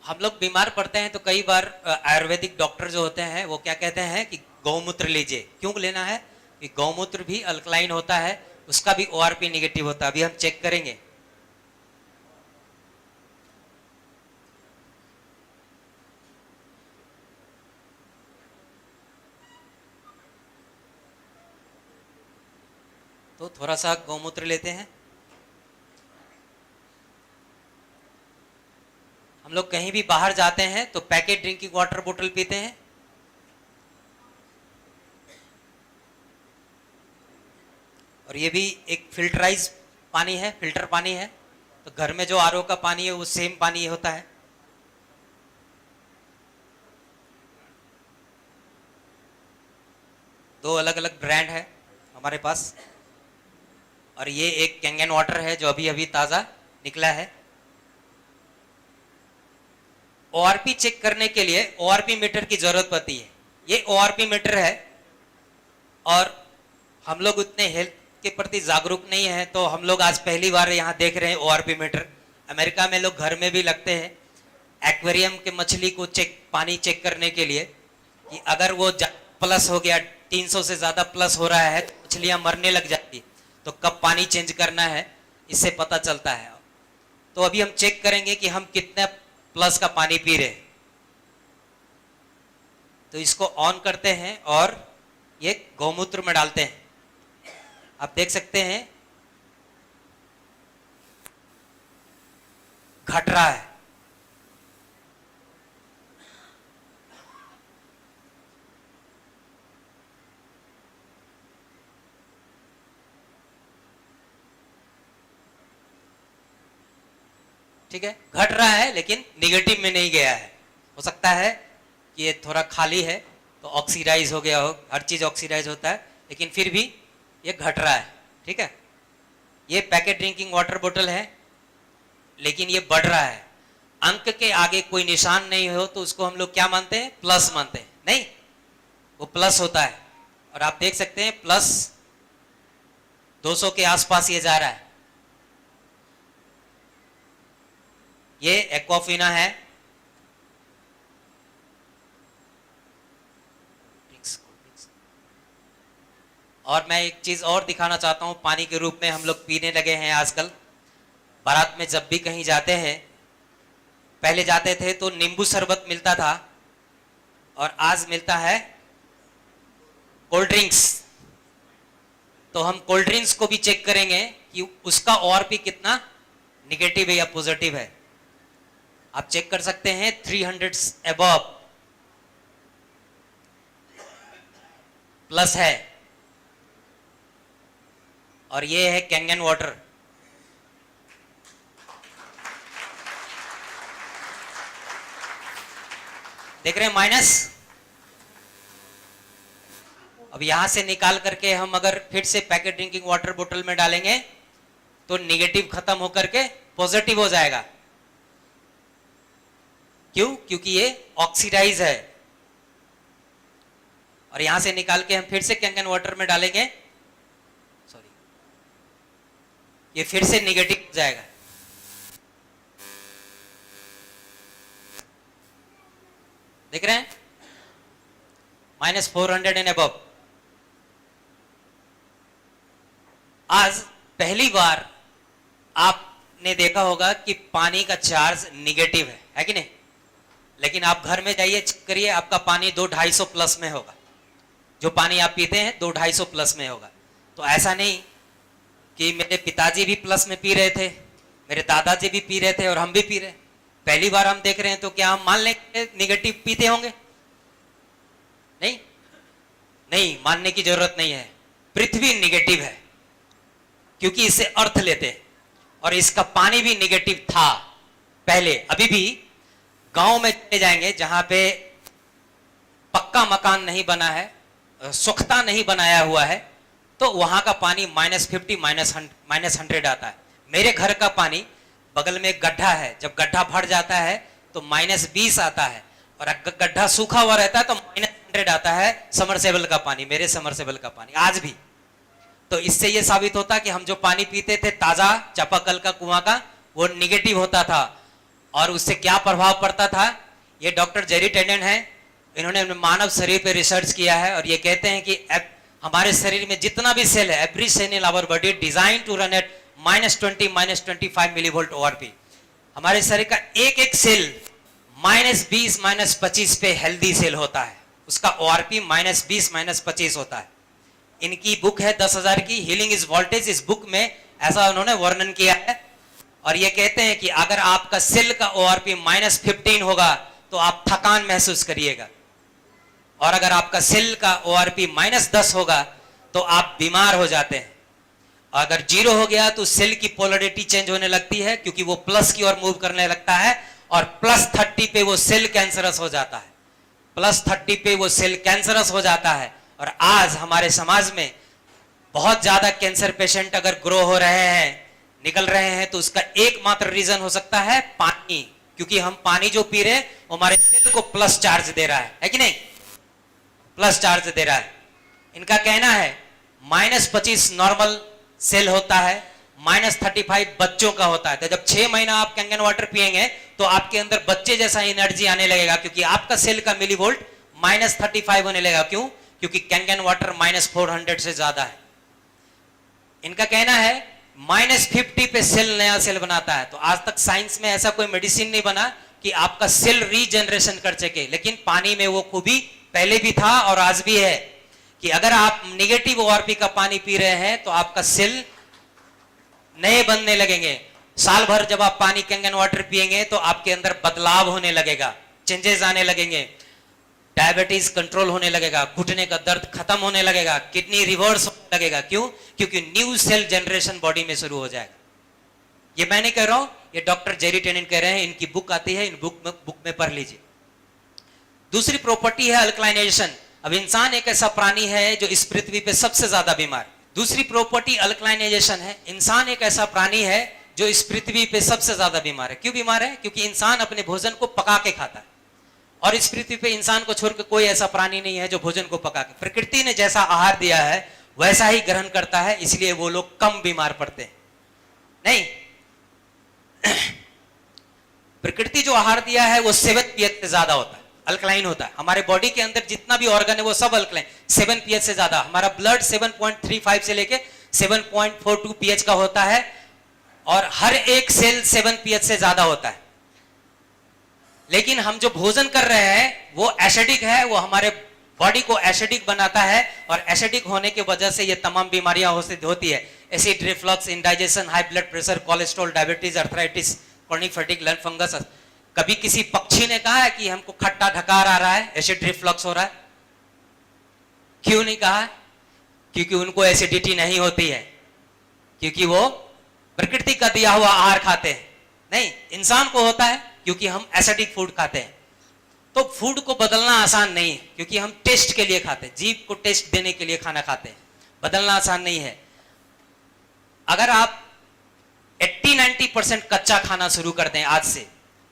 हम लोग बीमार पड़ते हैं तो कई बार आयुर्वेदिक डॉक्टर जो होते हैं वो क्या कहते हैं कि गौमूत्र लीजिए। क्यों लेना है? कि गौमूत्र भी अल्कलाइन होता है, उसका भी ओआरपी नेगेटिव होता है। अभी हम चेक करेंगे। तो थोड़ा सा गौमूत्र लेते हैं। हम लोग कहीं भी बाहर जाते हैं तो पैकेट ड्रिंकिंग वाटर बोतल पीते हैं। और ये भी एक फिल्टराइज पानी है, फिल्टर पानी है। तो घर में जो आरओ का पानी है वो सेम पानी होता है। दो अलग अलग ब्रांड है हमारे पास। और ये एक कैंगन वाटर है जो अभी अभी ताजा निकला है। ओआरपी चेक करने के लिए ओआरपी मीटर की जरूरत पड़ती है। ये ओआरपी मीटर है और हम लोग उतने हेल्थ के प्रति जागरूक नहीं है, तो हम लोग आज पहली बार यहाँ देख रहे हैं ओआरपी मीटर। अमेरिका में लोग घर में भी लगते हैं एक्वेरियम के मछली को पानी चेक करने के लिए कि अगर वो प्लस हो गया, 300 से ज्यादा प्लस हो रहा है तो मछलियां मरने लग जाती, तो कब पानी चेंज करना है इससे पता चलता है। तो अभी हम चेक करेंगे कि हम कितने प्लस का पानी पी रहे हैं। तो इसको ऑन करते हैं और ये गौमूत्र में डालते हैं। आप देख सकते हैं घट रहा है। ठीक है, घट रहा है लेकिन निगेटिव में नहीं गया है। हो सकता है कि ये थोड़ा खाली है तो ऑक्सीडाइज हो गया हो, हर चीज ऑक्सीडाइज होता है, लेकिन फिर भी ये घट रहा है। ठीक है, ये पैकेट ड्रिंकिंग वाटर बोतल है लेकिन ये बढ़ रहा है। अंक के आगे कोई निशान नहीं हो तो उसको हम लोग क्या मानते हैं? प्लस मानते हैं। नहीं, वो प्लस होता है। और आप देख सकते हैं प्लस 200 के आसपास ये जा रहा है। ये एक्वाफिना है। और मैं एक चीज और दिखाना चाहता हूं, पानी के रूप में हम लोग पीने लगे हैं आजकल। बारात में जब भी कहीं जाते हैं, पहले जाते थे तो नींबू शरबत मिलता था और आज मिलता है कोल्ड ड्रिंक्स। तो हम कोल्ड ड्रिंक्स को भी चेक करेंगे कि उसका ORP कितना निगेटिव है या पॉजिटिव है। आप चेक कर सकते हैं 300 अबव प्लस है, और ये है कैंगन वाटर। देख रहे हैं माइनस। अब यहां से निकाल करके हम अगर फिर से पैकेट ड्रिंकिंग वाटर बोतल में डालेंगे तो निगेटिव खत्म होकर के पॉजिटिव हो जाएगा। क्यों? क्योंकि ये ऑक्सीडाइज है। और यहां से निकाल के हम फिर से कैंगन वाटर में डालेंगे, सॉरी, ये फिर से निगेटिव हो जाएगा। देख रहे हैं -400 एंड अबव। आज पहली बार आपने देखा होगा कि पानी का चार्ज निगेटिव है कि नहीं? लेकिन आप घर में जाइए, चेक करिए, आपका पानी 200-250 प्लस में होगा। जो पानी आप पीते हैं 200-250 प्लस में होगा। तो ऐसा नहीं कि मेरे पिताजी भी प्लस में पी रहे थे, मेरे दादाजी भी पी रहे थे और हम भी पी रहे। पहली बार हम देख रहे हैं तो क्या हम मान लेंगे निगेटिव पीते होंगे? नहीं, नहीं, मानने की जरूरत नहीं है। पृथ्वी निगेटिव है क्योंकि इससे अर्थ लेते हैं, और इसका पानी भी निगेटिव था पहले। अभी भी गांव में चले जाएंगे जहां पे पक्का मकान नहीं बना है, सुख्ता नहीं बनाया हुआ है, तो वहां का पानी -50 -100 आता है। मेरे घर का पानी, बगल में एक गड्ढा है, जब गड्ढा भर जाता है तो -20 आता है, और अगर गड्ढा सूखा हुआ रहता है तो -100 आता है समरसेबल का पानी, मेरे समरसेबल का पानी आज भी। तो इससे यह साबित होता कि हम जो पानी पीते थे ताजा चापाकल का, कुआं का, वो निगेटिव होता था। और उससे क्या प्रभाव पड़ता था, ये डॉक्टर जेरी टेंडन है, इन्होंने मानव शरीर पे रिसर्च किया है, और ये कहते हैं कि हमारे शरीर में जितना भी सेल है, every cell in our body design to run at -20 -25 millivolt ORP। हमारे शरीर का एक एक सेल -20 -25 पे हेल्दी सेल होता है, उसका ORP -20 -25 होता है। इनकी बुक है 10,000 की, हीलिंग इज वोल्टेज। इस बुक में ऐसा उन्होंने वर्णन किया है, और ये कहते हैं कि अगर आपका सेल का ORP -15 होगा तो आप थकान महसूस करिएगा, और अगर आपका सेल का ORP -10 होगा तो आप बीमार हो जाते हैं। अगर 0 हो गया तो सेल की पोलरिटी चेंज होने लगती है, क्योंकि वो प्लस की ओर मूव करने लगता है, और +30 पे वो सेल कैंसरस हो जाता है। +30 पे वो सेल कैंसरस हो जाता है। और आज हमारे समाज में बहुत ज्यादा कैंसर पेशेंट अगर ग्रो हो रहे हैं, निकल रहे हैं, तो उसका एकमात्र रीजन हो सकता है पानी, क्योंकि हम पानी जो पी रहे हैं वो हमारे सेल को प्लस चार्ज दे रहा है कि नहीं? प्लस चार्ज दे रहा है। इनका कहना है -25 नॉर्मल सेल होता है, -35 बच्चों का होता है। तो जब 6 महीना आप कैंगन वाटर पिएंगे तो आपके अंदर बच्चे जैसा एनर्जी आने लगेगा, क्योंकि आपका सेल का मिलीवोल्ट -35 होने लगेगा। क्यों? क्योंकि कैंगन वाटर -400 से ज्यादा है। इनका कहना है -50 पे सेल नया सेल बनाता है। तो आज तक साइंस में ऐसा कोई मेडिसिन नहीं बना कि आपका सेल रीजनरेशन कर सके, लेकिन पानी में वो खूबी पहले भी था और आज भी है कि अगर आप निगेटिव ORP का पानी पी रहे हैं तो आपका सेल नए बनने लगेंगे। साल भर जब आप पानी कैंगन वाटर पिएंगे तो आपके अंदर बदलाव होने लगेगा, चेंजेस आने लगेंगे, डायबिटीज कंट्रोल होने लगेगा, घुटने का दर्द खत्म होने लगेगा, किडनी रिवर्स होने लगेगा। क्यों? क्योंकि न्यू सेल जनरेशन बॉडी में शुरू हो जाएगा। ये मैं नहीं कह रहा हूं, ये डॉक्टर जेरी टेनिन कह रहे हैं, इनकी बुक आती है, इन बुक में पढ़ लीजिए। दूसरी प्रॉपर्टी है अल्कलाइनेशन। अब इंसान एक ऐसा प्राणी है जो इस पृथ्वी पे सबसे ज्यादा बीमार। दूसरी प्रॉपर्टी अल्कलाइनेशन है। इंसान एक ऐसा प्राणी है जो इस पृथ्वी पे सबसे ज्यादा बीमार है। क्यों बीमार है? क्योंकि इंसान अपने भोजन को पका के खाता है, और इस पृथ्वी पे इंसान को छोड़कर कोई ऐसा प्राणी नहीं है जो भोजन को पका के, प्रकृति ने जैसा आहार दिया है वैसा ही ग्रहण करता है, इसलिए वो लोग कम बीमार पड़ते हैं। नहीं, प्रकृति जो आहार दिया है वो 7 pH से ज्यादा होता है, अल्कलाइन होता है। हमारे बॉडी के अंदर जितना भी ऑर्गन है वो सब अल्कलाइन, 7 pH से ज्यादा। हमारा ब्लड 7.35 से लेके 7.42 pH का होता है, और हर एक सेल 7 pH से ज्यादा होता है। लेकिन हम जो भोजन कर रहे हैं वो एसिडिक है, वो हमारे बॉडी को एसिडिक बनाता है, और एसिडिक होने की वजह से ये तमाम बीमारियां होती है। Acid reflux, indigestion, high blood pressure, cholesterol, diabetes, arthritis, chronic fatigue, lung fungus. कभी किसी पक्षी ने कहा है कि हमको खट्टा ढकार आ रहा है, एसिड रिफ्लक्स हो रहा है? क्यों नहीं कहा? क्योंकि उनको एसिडिटी नहीं होती है, क्योंकि वो प्रकृति का दिया हुआ आहार खाते हैं। नहीं, इंसान को होता है क्योंकि हम एसिडिक फूड खाते हैं। तो फूड को बदलना आसान नहीं है, क्योंकि हम टेस्ट के लिए खाते हैं, जीभ को टेस्ट देने के लिए खाना खाते हैं। बदलना आसान नहीं है। अगर आप 80-90% कच्चा खाना शुरू कर दें आज से,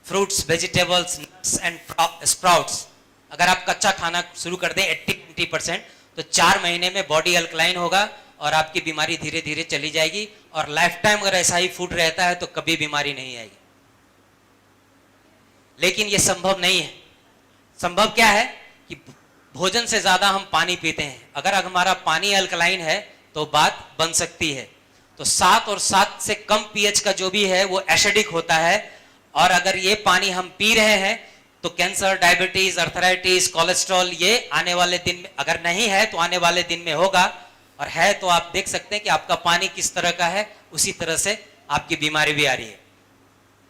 fruits, vegetables, nuts and sprouts, अगर आप कच्चा खाना शुरू कर दें 80-90%, तो 4 महीने में बॉडी अल्कलाइन होगा और आपकी बीमारी धीरे धीरे चली जाएगी। और लाइफ टाइम अगर ऐसा ही फूड रहता है तो कभी बीमारी नहीं आएगी। लेकिन यह संभव नहीं है। संभव क्या है कि भोजन से ज्यादा हम पानी पीते हैं। अगर हमारा पानी अल्कलाइन है तो बात बन सकती है। तो 7 और 7 से कम पीएच का जो भी है वो एसिडिक होता है, और अगर ये पानी हम पी रहे हैं तो कैंसर, डायबिटीज, अर्थराइटिस, कोलेस्ट्रॉल ये आने वाले दिन में, अगर नहीं है तो आने वाले दिन में होगा, और है तो आप देख सकते हैं कि आपका पानी किस तरह का है, उसी तरह से आपकी बीमारी भी आ रही है।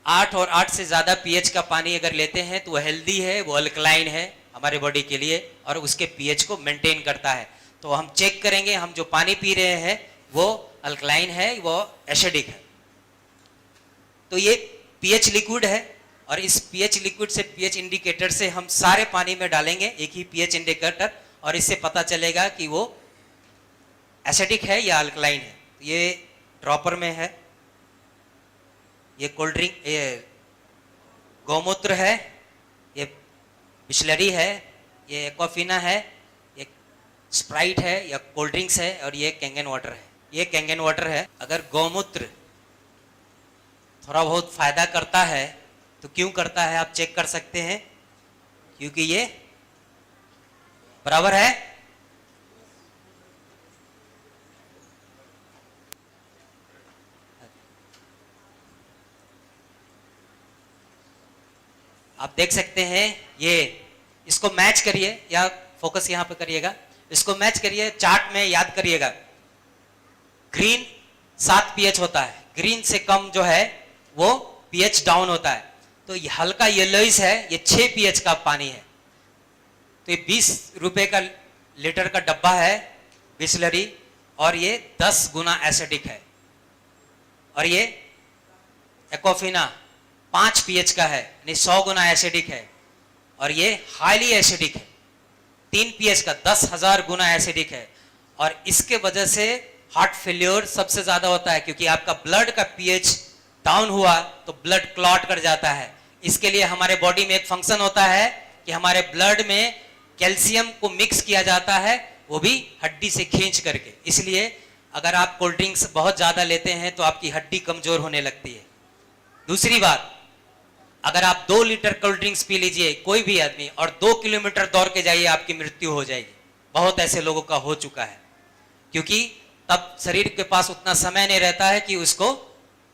8 और 8 से ज्यादा पीएच का पानी अगर लेते हैं तो वो हेल्दी है, वो अल्कलाइन है हमारे बॉडी के लिए, और उसके पीएच को मेंटेन करता है। तो हम चेक करेंगे, हम जो पानी पी रहे हैं वो अल्कलाइन है, वो एसिडिक है। तो ये पीएच लिक्विड है, और इस पीएच लिक्विड से, पीएच इंडिकेटर से हम सारे पानी में डालेंगे एक ही पीएच इंडिकेटर, और इससे पता चलेगा कि वो एसिडिक है या अल्कलाइन है। ये ड्रॉपर में है, ये कोल्ड ड्रिंक, ये गौमूत्र है, ये बिस्लरी है, ये एक्वाफिना है, ये स्प्राइट है या कोल्ड ड्रिंक्स है, और ये कैंगन वाटर है। ये कैंगन वाटर है। अगर गौमूत्र थोड़ा बहुत फायदा करता है तो क्यों करता है आप चेक कर सकते हैं, क्योंकि ये बराबर है आप देख सकते हैं। ये इसको मैच करिए, या फोकस यहां पे करिएगा, इसको मैच करिए, चार्ट में याद करिएगा। ग्रीन 7 पीएच होता है, ग्रीन से कम जो है वो पीएच डाउन होता है। तो ये हल्का येलोइश है, ये 6 पीएच का पानी है। तो ये 20 रुपए का लीटर का डब्बा है बिस्लरी, और ये 10 गुना एसिडिक है। और ये एक्वाफिना 5 पीएच का है, यानी 100 गुना एसिडिक है। और ये हाईली एसिडिक है, 3 पीएच का 10,000 गुना एसिडिक है। और इसके वजह से हार्ट फेल्योर सबसे ज्यादा होता है, क्योंकि आपका ब्लड का पीएच डाउन हुआ तो ब्लड क्लॉट कर जाता है। इसके लिए हमारे बॉडी में एक फंक्शन होता है कि हमारे ब्लड में कैल्शियम को मिक्स किया जाता है, वो भी हड्डी से खींच करके। इसलिए अगर आप कोल्ड ड्रिंक्स बहुत ज्यादा लेते हैं तो आपकी हड्डी कमजोर होने लगती है। दूसरी बात, अगर आप 2 लीटर कोल्ड ड्रिंक्स पी लीजिए कोई भी आदमी, और 2 किलोमीटर दौड़ के जाइए, आपकी मृत्यु हो जाएगी। बहुत ऐसे लोगों का हो चुका है, क्योंकि तब शरीर के पास उतना समय नहीं रहता है कि उसको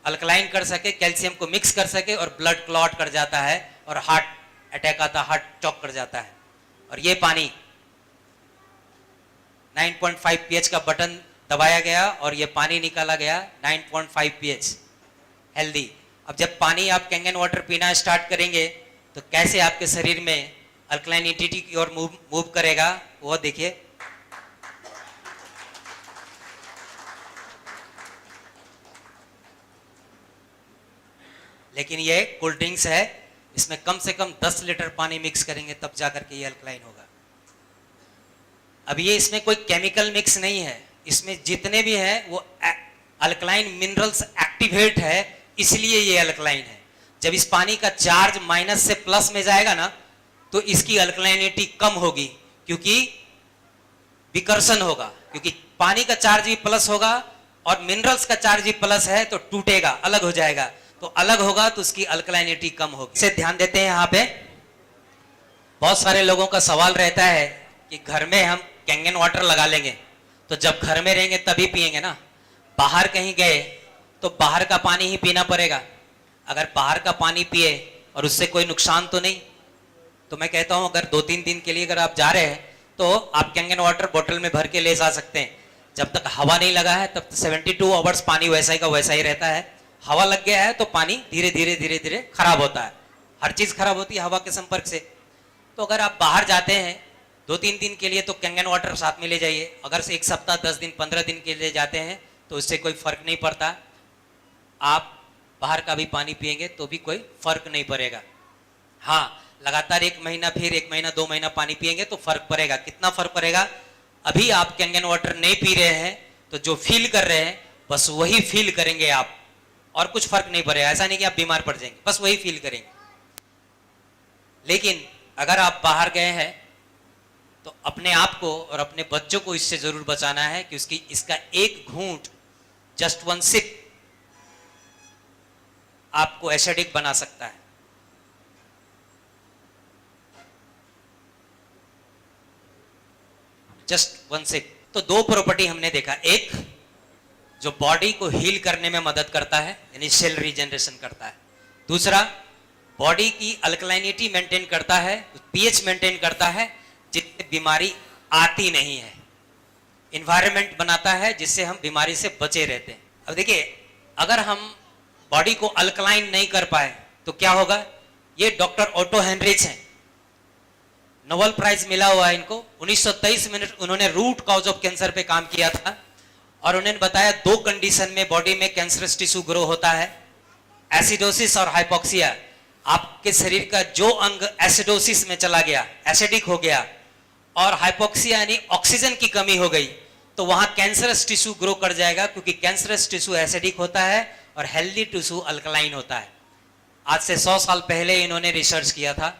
अल्कलाइन कर सके, कैल्शियम को मिक्स कर सके, और ब्लड क्लॉट कर जाता है और हार्ट अटैक आता, हार्ट चौक कर जाता है। और ये पानी 9.5 पीएच का बटन दबाया गया और ये पानी निकाला गया 9.5 पीएच हेल्दी। अब जब पानी आप कैंगन वाटर पीना स्टार्ट करेंगे तो कैसे आपके शरीर में अल्कलाइनिटी की ओर मूव करेगा वो देखिए। लेकिन ये कोल्ड ड्रिंक्स है, इसमें कम से कम 10 लीटर पानी मिक्स करेंगे तब जाकर के ये अल्कलाइन होगा। अब ये इसमें कोई केमिकल मिक्स नहीं है, इसमें जितने भी हैं वो अल्कलाइन मिनरल्स एक्टिवेट है, इसलिए ये अल्कलाइन है। जब इस पानी का चार्ज माइनस से प्लस में जाएगा ना तो इसकी अल्कलाइनिटी कम होगी, क्योंकि विकर्षण होगा, क्योंकि पानी का चार्ज भी प्लस होगा और मिनरल्स का चार्ज भी प्लस है, तो टूटेगा, अलग हो जाएगा, तो अलग होगा तो उसकी अल्कलाइनिटी कम होगी। इसे ध्यान देते हैं। यहाँ पे बहुत सारे लोगों का सवाल रहता है कि घर में हम कैंगन वाटर लगा लेंगे तो जब घर में रहेंगे तभी पिएंगे ना, बाहर कहीं गए तो बाहर का पानी ही पीना पड़ेगा। अगर बाहर का पानी पिए और उससे कोई नुकसान तो नहीं, तो मैं कहता हूं अगर 2-3 दिन के लिए अगर आप जा रहे हैं तो आप कैंगन वाटर बोतल में भर के ले जा सकते हैं। जब तक हवा नहीं लगा है तब तक 72 आवर्स पानी वैसा ही का वैसा ही रहता है। हवा लग गया है तो पानी धीरे धीरे धीरे धीरे खराब होता है। हर चीज खराब होती है हवा के संपर्क से। तो अगर आप बाहर जाते हैं 2-3 दिन के लिए तो कैंगन वाटर साथ में ले जाइए। अगर से 1 सप्ताह 10 दिन 15 दिन के लिए जाते हैं तो उससे कोई फर्क नहीं पड़ता। आप बाहर का भी पानी पिएंगे तो भी कोई फर्क नहीं पड़ेगा। हाँ, लगातार 1 महीना फिर 1 महीना 2 महीना पानी पिएंगे तो फर्क पड़ेगा। कितना फर्क पड़ेगा? अभी आप कैंगन वाटर नहीं पी रहे हैं तो जो फील कर रहे हैं बस वही फील करेंगे आप, और कुछ फर्क नहीं पड़ेगा। ऐसा नहीं कि आप बीमार पड़ जाएंगे, बस वही फील करेंगे। लेकिन अगर आप बाहर गए हैं तो अपने आप को और अपने बच्चों को इससे जरूर बचाना है कि इसका एक घूंट, जस्ट 1 सिप आपको एसिडिक बना सकता है। Just 1 sip. तो 2 प्रॉपर्टी हमने देखा, एक जो बॉडी को हील करने में मदद करता है, यानी सेल रीजनरेशन करता है। दूसरा, बॉडी की अल्कलाइनिटी मेंटेन करता है, पीएच मेंटेन करता है, जिससे बीमारी आती नहीं है। इन्वायरमेंट बनाता है जिससे हम बीमारी से बचे रहते हैं। अब देखिए, अगर हम बॉडी को अल्कलाइन नहीं कर पाए तो क्या होगा? ये डॉक्टर ऑटो हेनरिच हैं, नोबेल प्राइज मिला हुआ है इनको। 1923 में उन्होंने रूट कॉज ऑफ कैंसर पे काम किया था और उन्होंने बताया 2 कंडीशन में बॉडी में कैंसरस टिश्यू ग्रो होता है, एसिडोसिस और हाइपोक्सिया। आपके शरीर का जो अंग एसिडोसिस में चला गया, एसिडिक हो गया, और हाइपोक्सिया यानी ऑक्सीजन की कमी हो गई, तो वहां कैंसरस टिश्यू ग्रो कर जाएगा, क्योंकि कैंसरस टिश्यू एसिडिक होता है और हेल्दी टिश्यू अल्कलाइन होता है। आज से 100 साल पहले इन्होंने रिसर्च किया था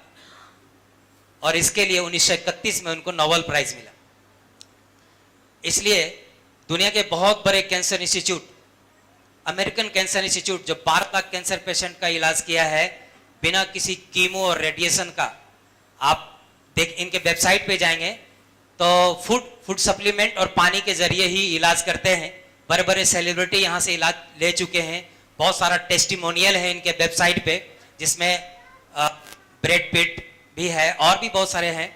और इसके लिए 1931 में उनको नोबेल प्राइज मिला। इसलिए दुनिया के बहुत बड़े cancer institute, American cancer institute, जो 12 लाख कैंसर पेशेंट का इलाज किया है बिना किसी कीमो और रेडिएशन का, आप इनके वेबसाइट पे जाएंगे तो फूड सप्लीमेंट और पानी के जरिए ही इलाज करते हैं। बड़े बड़े सेलिब्रिटी यहाँ से इलाज ले चुके हैं। बहुत सारा टेस्टिमोनियल है इनके वेबसाइट पे, जिसमें ब्रैड पिट भी है और भी बहुत सारे हैं।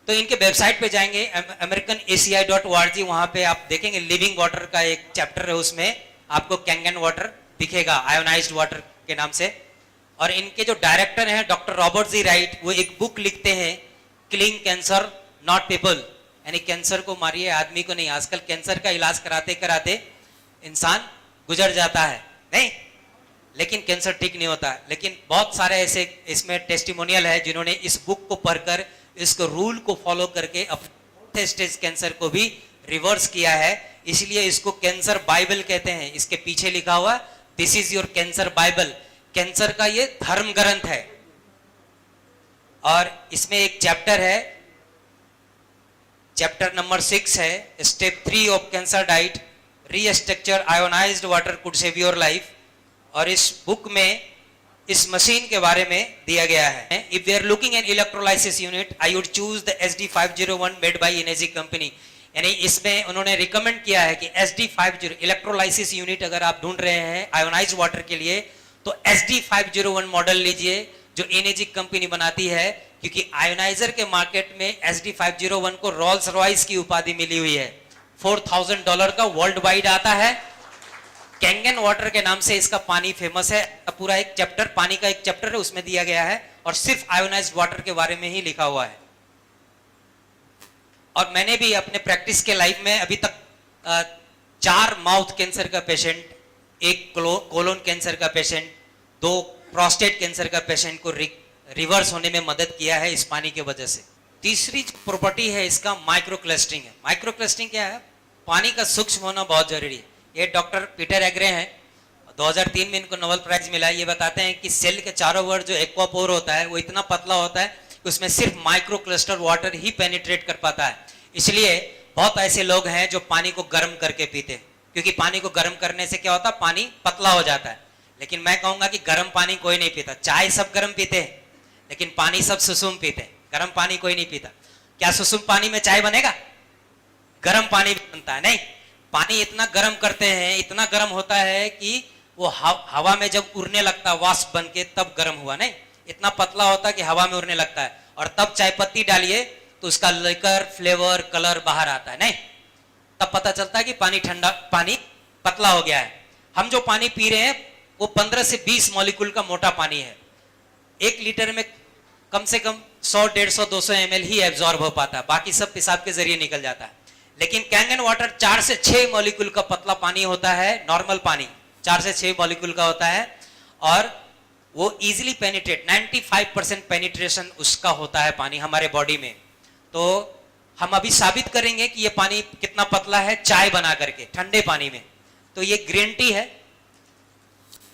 तो इनके वेबसाइट पे जाएंगे americanaci.org, वहां पे आप देखेंगे लिविंग वाटर का एक चैप्टर है, उसमें आपको कैंगन वाटर दिखेगा आयोनाइज्ड वाटर के नाम से। और इनके जो डायरेक्टर हैं डॉक्टर रॉबर्ट जी राइट, वो एक बुक लिखते हैं, किलिंग कैंसर नॉट पीपल, यानी कैंसर को मारिए आदमी को नहीं। आजकल कैंसर का इलाज कराते कराते इंसान गुजर जाता है, नहीं, लेकिन कैंसर ठीक नहीं होता। लेकिन बहुत सारे ऐसे इसमें टेस्टिमोनियल है जिन्होंने इस बुक को पढ़कर, इसको रूल को फॉलो करके अपने स्टेज कैंसर को भी रिवर्स किया है। इसलिए इसको कैंसर बाइबल कहते हैं। इसके पीछे लिखा हुआ this is your cancer Bible, cancer का ये धर्म ग्रंथ है। और इसमें एक चैप्टर है, चैप्टर नंबर 6 है, step 3 of cancer diet, restructure ionised water could save your life. और इस बुक में इस मशीन के बारे में दिया गया है। If we are looking an electrolysis unit, I would choose the SD501 made by energy company. यानी इसमें उन्होंने रिकमेंड किया है कि SD50 इलेक्ट्रोलाइसिस यूनिट अगर आप ढूंढ रहे हैं आयोनाइज्ड वाटर के लिए तो SD501 मॉडल लीजिए, जो एनर्जी कंपनी बनाती है। क्योंकि आयोनाइजर के मार्केट में SD501 को रोल्स रॉयस की उपाधि मिली हुई है, $4000 का वर्ल्ड वाइड आता है। कैंगन वाटर के नाम से इसका पानी फेमस है। पूरा एक चैप्टर, पानी का एक चैप्टर है, उसमें दिया गया है और सिर्फ आयोनाइज्ड वाटर के बारे में ही लिखा हुआ है। और मैंने भी अपने प्रैक्टिस के लाइफ में अभी तक 4 माउथ कैंसर का पेशेंट, 1 कोलोन कैंसर का पेशेंट, 2 प्रोस्टेट कैंसर का पेशेंट को रिवर्स होने में मदद किया है इस पानी के वजह से। तीसरी प्रॉपर्टी है इसका माइक्रो क्लस्टरिंग है। माइक्रो क्लस्टरिंग क्या है? पानी का सूक्ष्म होना बहुत जरूरी है। ये डॉक्टर पीटर एग्रे हैं, 2003 में इनको नोबेल प्राइज मिला। ये बताते हैं कि सेल के चारों ओर जो एक्वापोर होता है वो इतना पतला होता है कि उसमें सिर्फ माइक्रो क्लस्टर वाटर ही पेनिट्रेट कर पाता है। इसलिए बहुत ऐसे लोग हैं जो पानी को गर्म करके पीते हैं, क्योंकि पानी को गर्म करने से क्या होता है, पानी पतला हो जाता है। लेकिन मैं कहूंगा कि गर्म पानी कोई नहीं पीता। चाय सब गर्म पीते हैं, लेकिन पानी सब सुसुम पीते हैं, गर्म पानी कोई नहीं पीता। क्या सुसुम पानी में चाय बनेगा? गर्म पानी भी बनता है। नहीं, पानी इतना गर्म करते हैं, इतना गर्म होता है कि वो हवा में जब उड़ने लगता है वाष्प बन के, तब गर्म हुआ। नहीं, इतना पतला होता है कि हवा में उड़ने लगता है। और तब चाय पत्ती डालिए तो उसका लिकर फ्लेवर कलर बाहर आता है, नहीं? तब पता चलता है कि पानी ठंडा, पानी पतला हो गया है। हम जो पानी पी रहे हैं वो 15 से 20 मॉलिक्यूल का मोटा पानी है। 1 लीटर में कम से कम 100, 150, 200 ml ही एब्जॉर्ब हो पाता है, बाकी सब पेशाब के जरिए निकल जाता है। लेकिन कैंगन वाटर 4 से 6 मॉलिक्यूल का पतला पानी होता है। नॉर्मल पानी 4 से 6 मॉलिक्यूल का होता है और वो इजीली पेनिट्रेट, 95% पेनिट्रेशन उसका होता है पानी हमारे बॉडी में। तो हम अभी साबित करेंगे कि ये पानी कितना पतला है चाय बना करके ठंडे पानी में। तो ये ग्रीन टी है,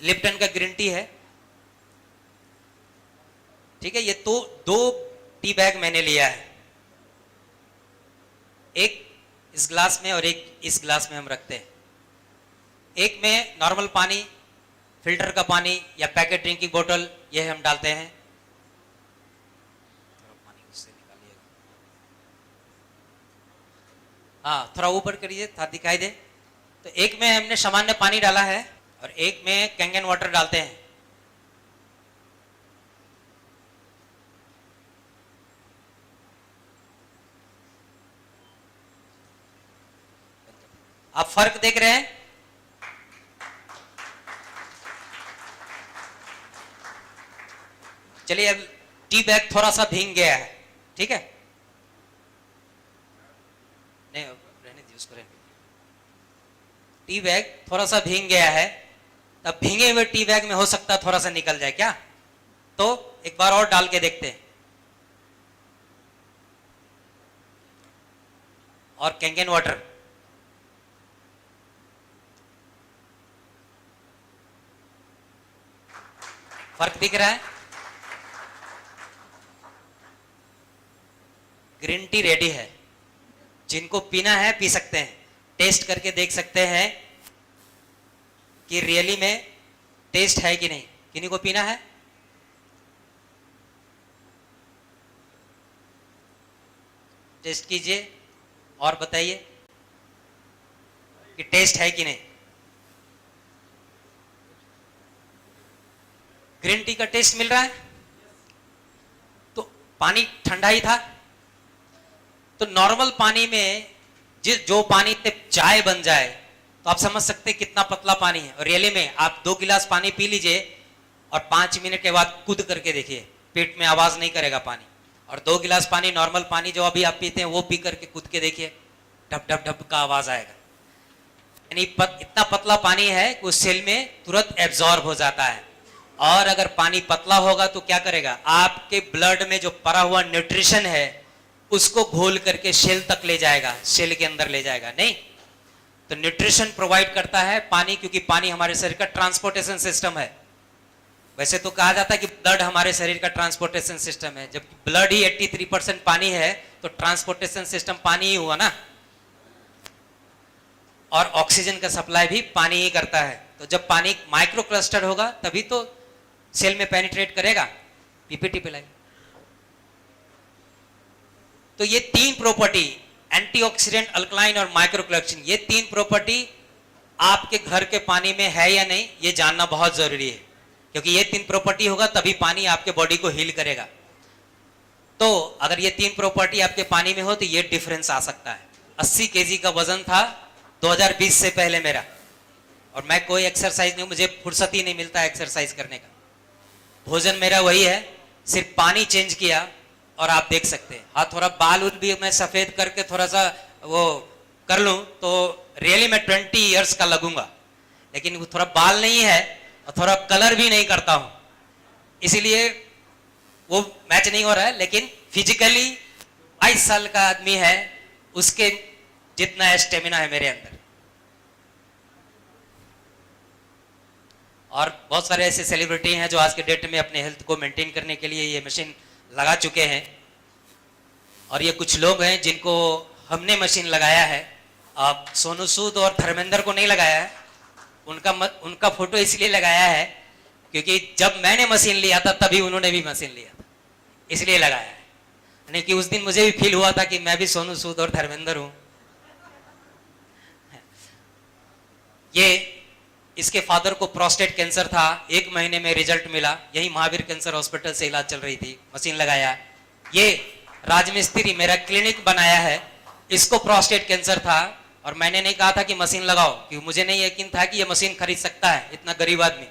लिप्टन का ग्रीन टी है, ठीक है। ये तो 2 टी बैग मैंने लिया है, एक इस ग्लास में और एक इस ग्लास में हम रखते हैं। एक में नॉर्मल पानी, फिल्टर का पानी या पैकेट ड्रिंकिंग बोतल, ये हम डालते हैं। पानी उससे निकालिएगा, हाँ थोड़ा ऊपर करिए ताकि दिखाई दे। तो एक में हमने सामान्य पानी डाला है और एक में कैंगन वाटर डालते हैं। आप फर्क देख रहे हैं? चलिए अब टी बैग थोड़ा सा भीग गया है, ठीक है, नहीं रहने दीजिए उसको, रहने दीजिए। टी बैग थोड़ा सा भीग गया है, तब भीगे हुए टी बैग में हो सकता है थोड़ा सा निकल जाए क्या? तो एक बार और डाल के देखते हैं। और कैंगन वाटर, फर्क दिख रहा है? ग्रीन टी रेडी है, जिनको पीना है पी सकते हैं, टेस्ट करके देख सकते हैं कि रियली में टेस्ट है कि नहीं। किन्हीं को पीना है? टेस्ट कीजिए और बताइए कि टेस्ट है कि नहीं। ग्रीन टी का टेस्ट मिल रहा है? तो पानी ठंडा ही था। तो नॉर्मल पानी में जो पानी से चाय बन जाए तो आप समझ सकते हैं कितना पतला पानी है। और रियली में आप 2 गिलास पानी पी लीजिए और 5 मिनट के बाद कूद करके देखिए, पेट में आवाज नहीं करेगा पानी। और 2 गिलास पानी, नॉर्मल पानी जो अभी आप पीते हैं वो पी करके कूद के देखिए, ढप ढप ढप का आवाज आएगा। यानी इतना पतला पानी है कि उस सेल में तुरंत एब्जॉर्ब हो जाता है। और अगर पानी पतला होगा तो क्या करेगा, आपके ब्लड में जो पड़ा हुआ न्यूट्रिशन है उसको घोल करके सेल तक ले जाएगा, सेल के अंदर ले जाएगा, नहीं? तो न्यूट्रिशन प्रोवाइड करता है पानी, क्योंकि पानी हमारे शरीर का ट्रांसपोर्टेशन सिस्टम है। वैसे तो कहा जाता है कि ब्लड हमारे शरीर का ट्रांसपोर्टेशन सिस्टम है, जब ब्लड ही 83% पानी है तो ट्रांसपोर्टेशन सिस्टम पानी ही हुआ ना। और ऑक्सीजन का सप्लाई भी पानी ही करता है। तो जब पानी माइक्रो क्लस्टर होगा तभी तो सेल में पेनिट्रेट करेगा। पीपीटी पे लाइए। तो ये 3 प्रॉपर्टी, एंटीऑक्सीडेंट, अल्कलाइन और माइक्रो क्लस्टरिंग, ये 3 प्रॉपर्टी आपके घर के पानी में है या नहीं ये जानना बहुत जरूरी है, क्योंकि ये 3 प्रॉपर्टी होगा तभी पानी आपके बॉडी को हील करेगा। तो अगर ये 3 प्रॉपर्टी आपके पानी में हो तो ये डिफरेंस आ सकता है। 80 केजी का वजन था 2020 से पहले मेरा, और मैं कोई एक्सरसाइज नहीं, मुझे फुर्सत ही नहीं मिलता एक्सरसाइज करने का। भोजन मेरा वही है, सिर्फ पानी चेंज किया। और आप देख सकते हैं, हाँ थोड़ा बाल उल भी मैं सफेद करके थोड़ा सा वो कर लूं तो रियली मैं 20 इयर्स का लगूंगा, लेकिन वो थोड़ा बाल नहीं है और थोड़ा कलर भी नहीं करता हूं, इसीलिए वो मैच नहीं हो रहा है। लेकिन फिजिकली 22 साल का आदमी है, उसके जितना स्टेमिना है मेरे अंदर। और बहुत सारे ऐसे सेलिब्रिटी हैं जो आज के डेट में अपने हेल्थ को मेंटेन करने के लिए ये मशीन लगा चुके हैं। और ये कुछ लोग हैं जिनको हमने मशीन लगाया है। अब सोनू सूद और धर्मेंद्र को नहीं लगाया है, उनका फोटो इसलिए लगाया है क्योंकि जब मैंने मशीन लिया था तभी उन्होंने भी मशीन लिया था, इसलिए लगाया है। यानी कि उस दिन मुझे भी फील हुआ था कि मैं भी सोनू सूद और धर्मेंद्र हूं। ये इसके फादर को प्रोस्टेट कैंसर था, 1 महीने में रिजल्ट मिला, यही महावीर कैंसर हॉस्पिटल से इलाज चल रही थी, मशीन लगाया। ये राजमिस्त्री मेरा क्लिनिक बनाया है, इसको प्रोस्टेट कैंसर था और मैंने नहीं कहा था कि मशीन लगाओ, क्योंकि मुझे नहीं यकीन था कि ये मशीन खरीद सकता है इतना गरीब आदमी।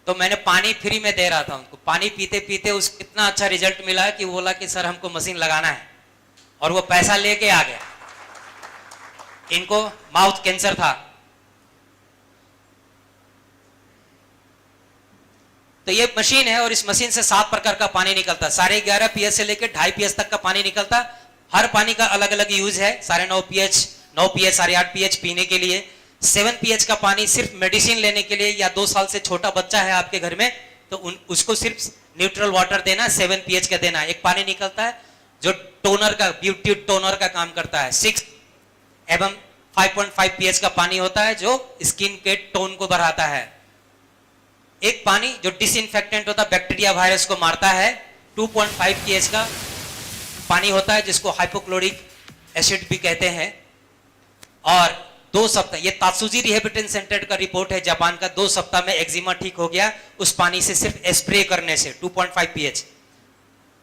तो मैंने पानी फ्री में दे रहा था उनको, पानी पीते पीते उसको इतना अच्छा रिजल्ट मिला कि वो बोला कि सर हमको मशीन लगाना है, और वो पैसा लेके आ गया। इनको माउथ कैंसर था। तो ये मशीन है और इस मशीन से 7 प्रकार का पानी निकलता है, 11.5 पीएच से लेकर 2.5 पीएच तक का पानी निकलता। हर पानी का अलग अलग यूज है। 9.5 पीएच, 9 पीएच, 8.5 पीएच पीने के लिए, 7 पीएच का पानी सिर्फ मेडिसिन लेने के लिए, या 2 साल से छोटा बच्चा है आपके घर में तो उसको सिर्फ न्यूट्रल वाटर देना, 7 पीएच का देना। एक पानी निकलता है जो टोनर का, ब्यूटी टोनर का काम करता है, 6 एवं 5.5 पीएच का पानी होता है जो स्किन के टोन को बढ़ाता है। एक पानी जो डिसइंफेक्टेंट होता है, बैक्टीरिया वायरस को मारता है, 2.5 पीएच का पानी होता है जिसको हाइपोक्लोरिक एसिड भी कहते हैं। और 2 सप्ताह, ये तात्सुजी रिहेबिलिटेशन सेंटर का रिपोर्ट है जापान का, 2 सप्ताह में एक्जिमा ठीक हो गया उस पानी से, सिर्फ स्प्रे करने से, 2.5 पीएच।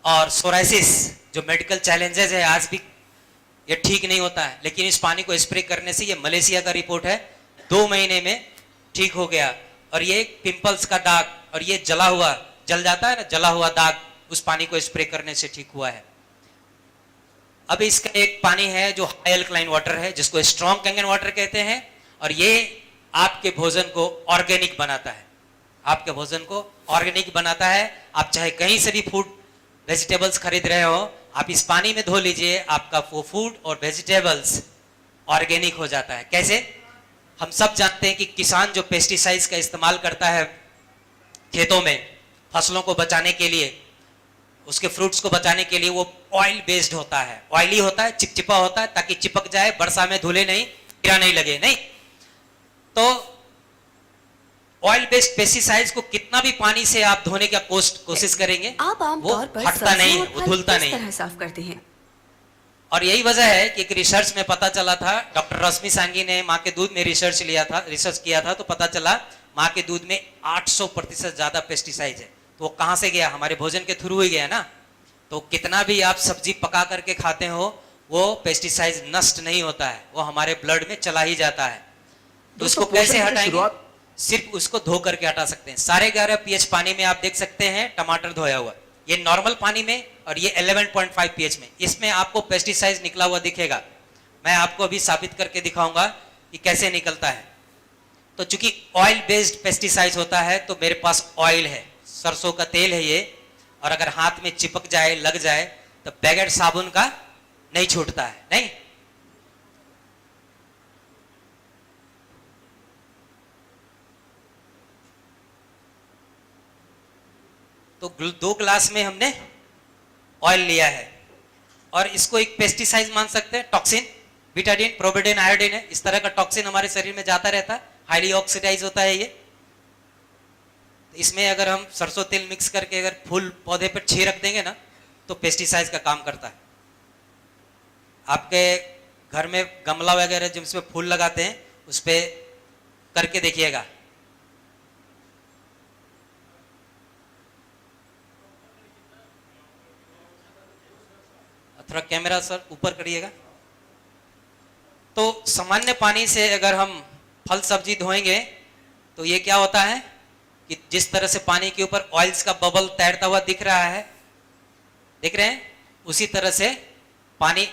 और सोराइसिस जो मेडिकल चैलेंजेस है आज भी ये ठीक नहीं होता है, लेकिन इस पानी को स्प्रे करने से, ये मलेशिया का रिपोर्ट है, 2 महीने में ठीक हो गया। और ये पिंपल्स का दाग और ये जला हुआ, जल जाता है ना, जला हुआ दाग, उस पानी को स्प्रे करने से ठीक हुआ है। अब इसका एक पानी है जो हाई अल्कलाइन वाटर है, जिसको स्ट्रॉन्ग कैंगन वाटर कहते हैं, और ये आपके भोजन को ऑर्गेनिक बनाता है, आपके भोजन को ऑर्गेनिक बनाता है। आप चाहे कहीं से भी फूड वेजिटेबल्स खरीद रहे हो, आप इस पानी में धो लीजिए, आपका वो फूड और वेजिटेबल्स ऑर्गेनिक हो जाता है। कैसे? हम सब जानते हैं कि किसान जो पेस्टिसाइड्स का इस्तेमाल करता है खेतों में फसलों को बचाने के लिए, उसके फ्रूट्स को बचाने के लिए, वो ऑयल बेस्ड होता है, ऑयली होता है, चिपचिपा होता है, ताकि चिपक जाए, वर्षा में धुले नहीं, कीड़ा नहीं लगे, नहीं। तो ऑयल बेस्ड पेस्टिसाइड्स को कितना भी पानी से आप धोने का कोशिश करेंगे, आप आमतौर पर हटता नहीं है, और वो फल धुलता किस नहीं। तरह साफ करते हैं? और यही वजह है कि एक रिसर्च में पता चला था, डॉक्टर रश्मि सांगी ने माँ के दूध में रिसर्च किया था, तो पता चला माँ के दूध में 800% ज्यादा पेस्टिसाइड है। तो वो कहाँ से गया? हमारे भोजन के थ्रू ही गया ना। तो कितना भी आप सब्जी पका करके खाते हो, वो पेस्टिसाइड नष्ट नहीं होता है, वो हमारे ब्लड में चला ही जाता है। तो उसको कैसे हटाएंगे? सिर्फ उसको धो करके हटा सकते हैं। 11.5 पीएच पानी में आप देख सकते हैं टमाटर धोया हुआ, ये नॉर्मल पानी में, और ये 11.5 पीएच में, इसमें आपको पेस्टिसाइड निकला हुआ दिखेगा। मैं आपको अभी साबित करके दिखाऊंगा कि कैसे निकलता है। तो चूंकि ऑयल बेस्ड पेस्टिसाइड होता है, तो मेरे पास ऑयल है, सरसों का तेल है ये, और अगर हाथ में चिपक जाए, लग जाए, तो बगैर साबुन का नहीं छूटता है, नहीं। तो 2 ग्लास में हमने ऑयल लिया है, और इसको एक पेस्टिसाइड मान सकते हैं, टॉक्सिन, बीटाडीन, प्रोबिडिन, आयोडीन है, इस तरह का टॉक्सिन हमारे शरीर में जाता रहता है, हाईली ऑक्सीडाइज होता है ये। इसमें अगर हम सरसों तेल मिक्स करके अगर फूल पौधे पर छिड़क देंगे ना, तो पेस्टिसाइड का काम करता है। आपके घर में गमला वगैरह जिसमें फूल लगाते हैं, उस पर करके देखिएगा। थोड़ा कैमरा सर ऊपर करिएगा। तो सामान्य पानी से अगर हम फल सब्जी धोएंगे, तो ये क्या होता है कि जिस तरह से पानी के ऊपर ऑयल्स का बबल तैरता हुआ दिख रहा है, देख रहे हैं, उसी तरह से पानी,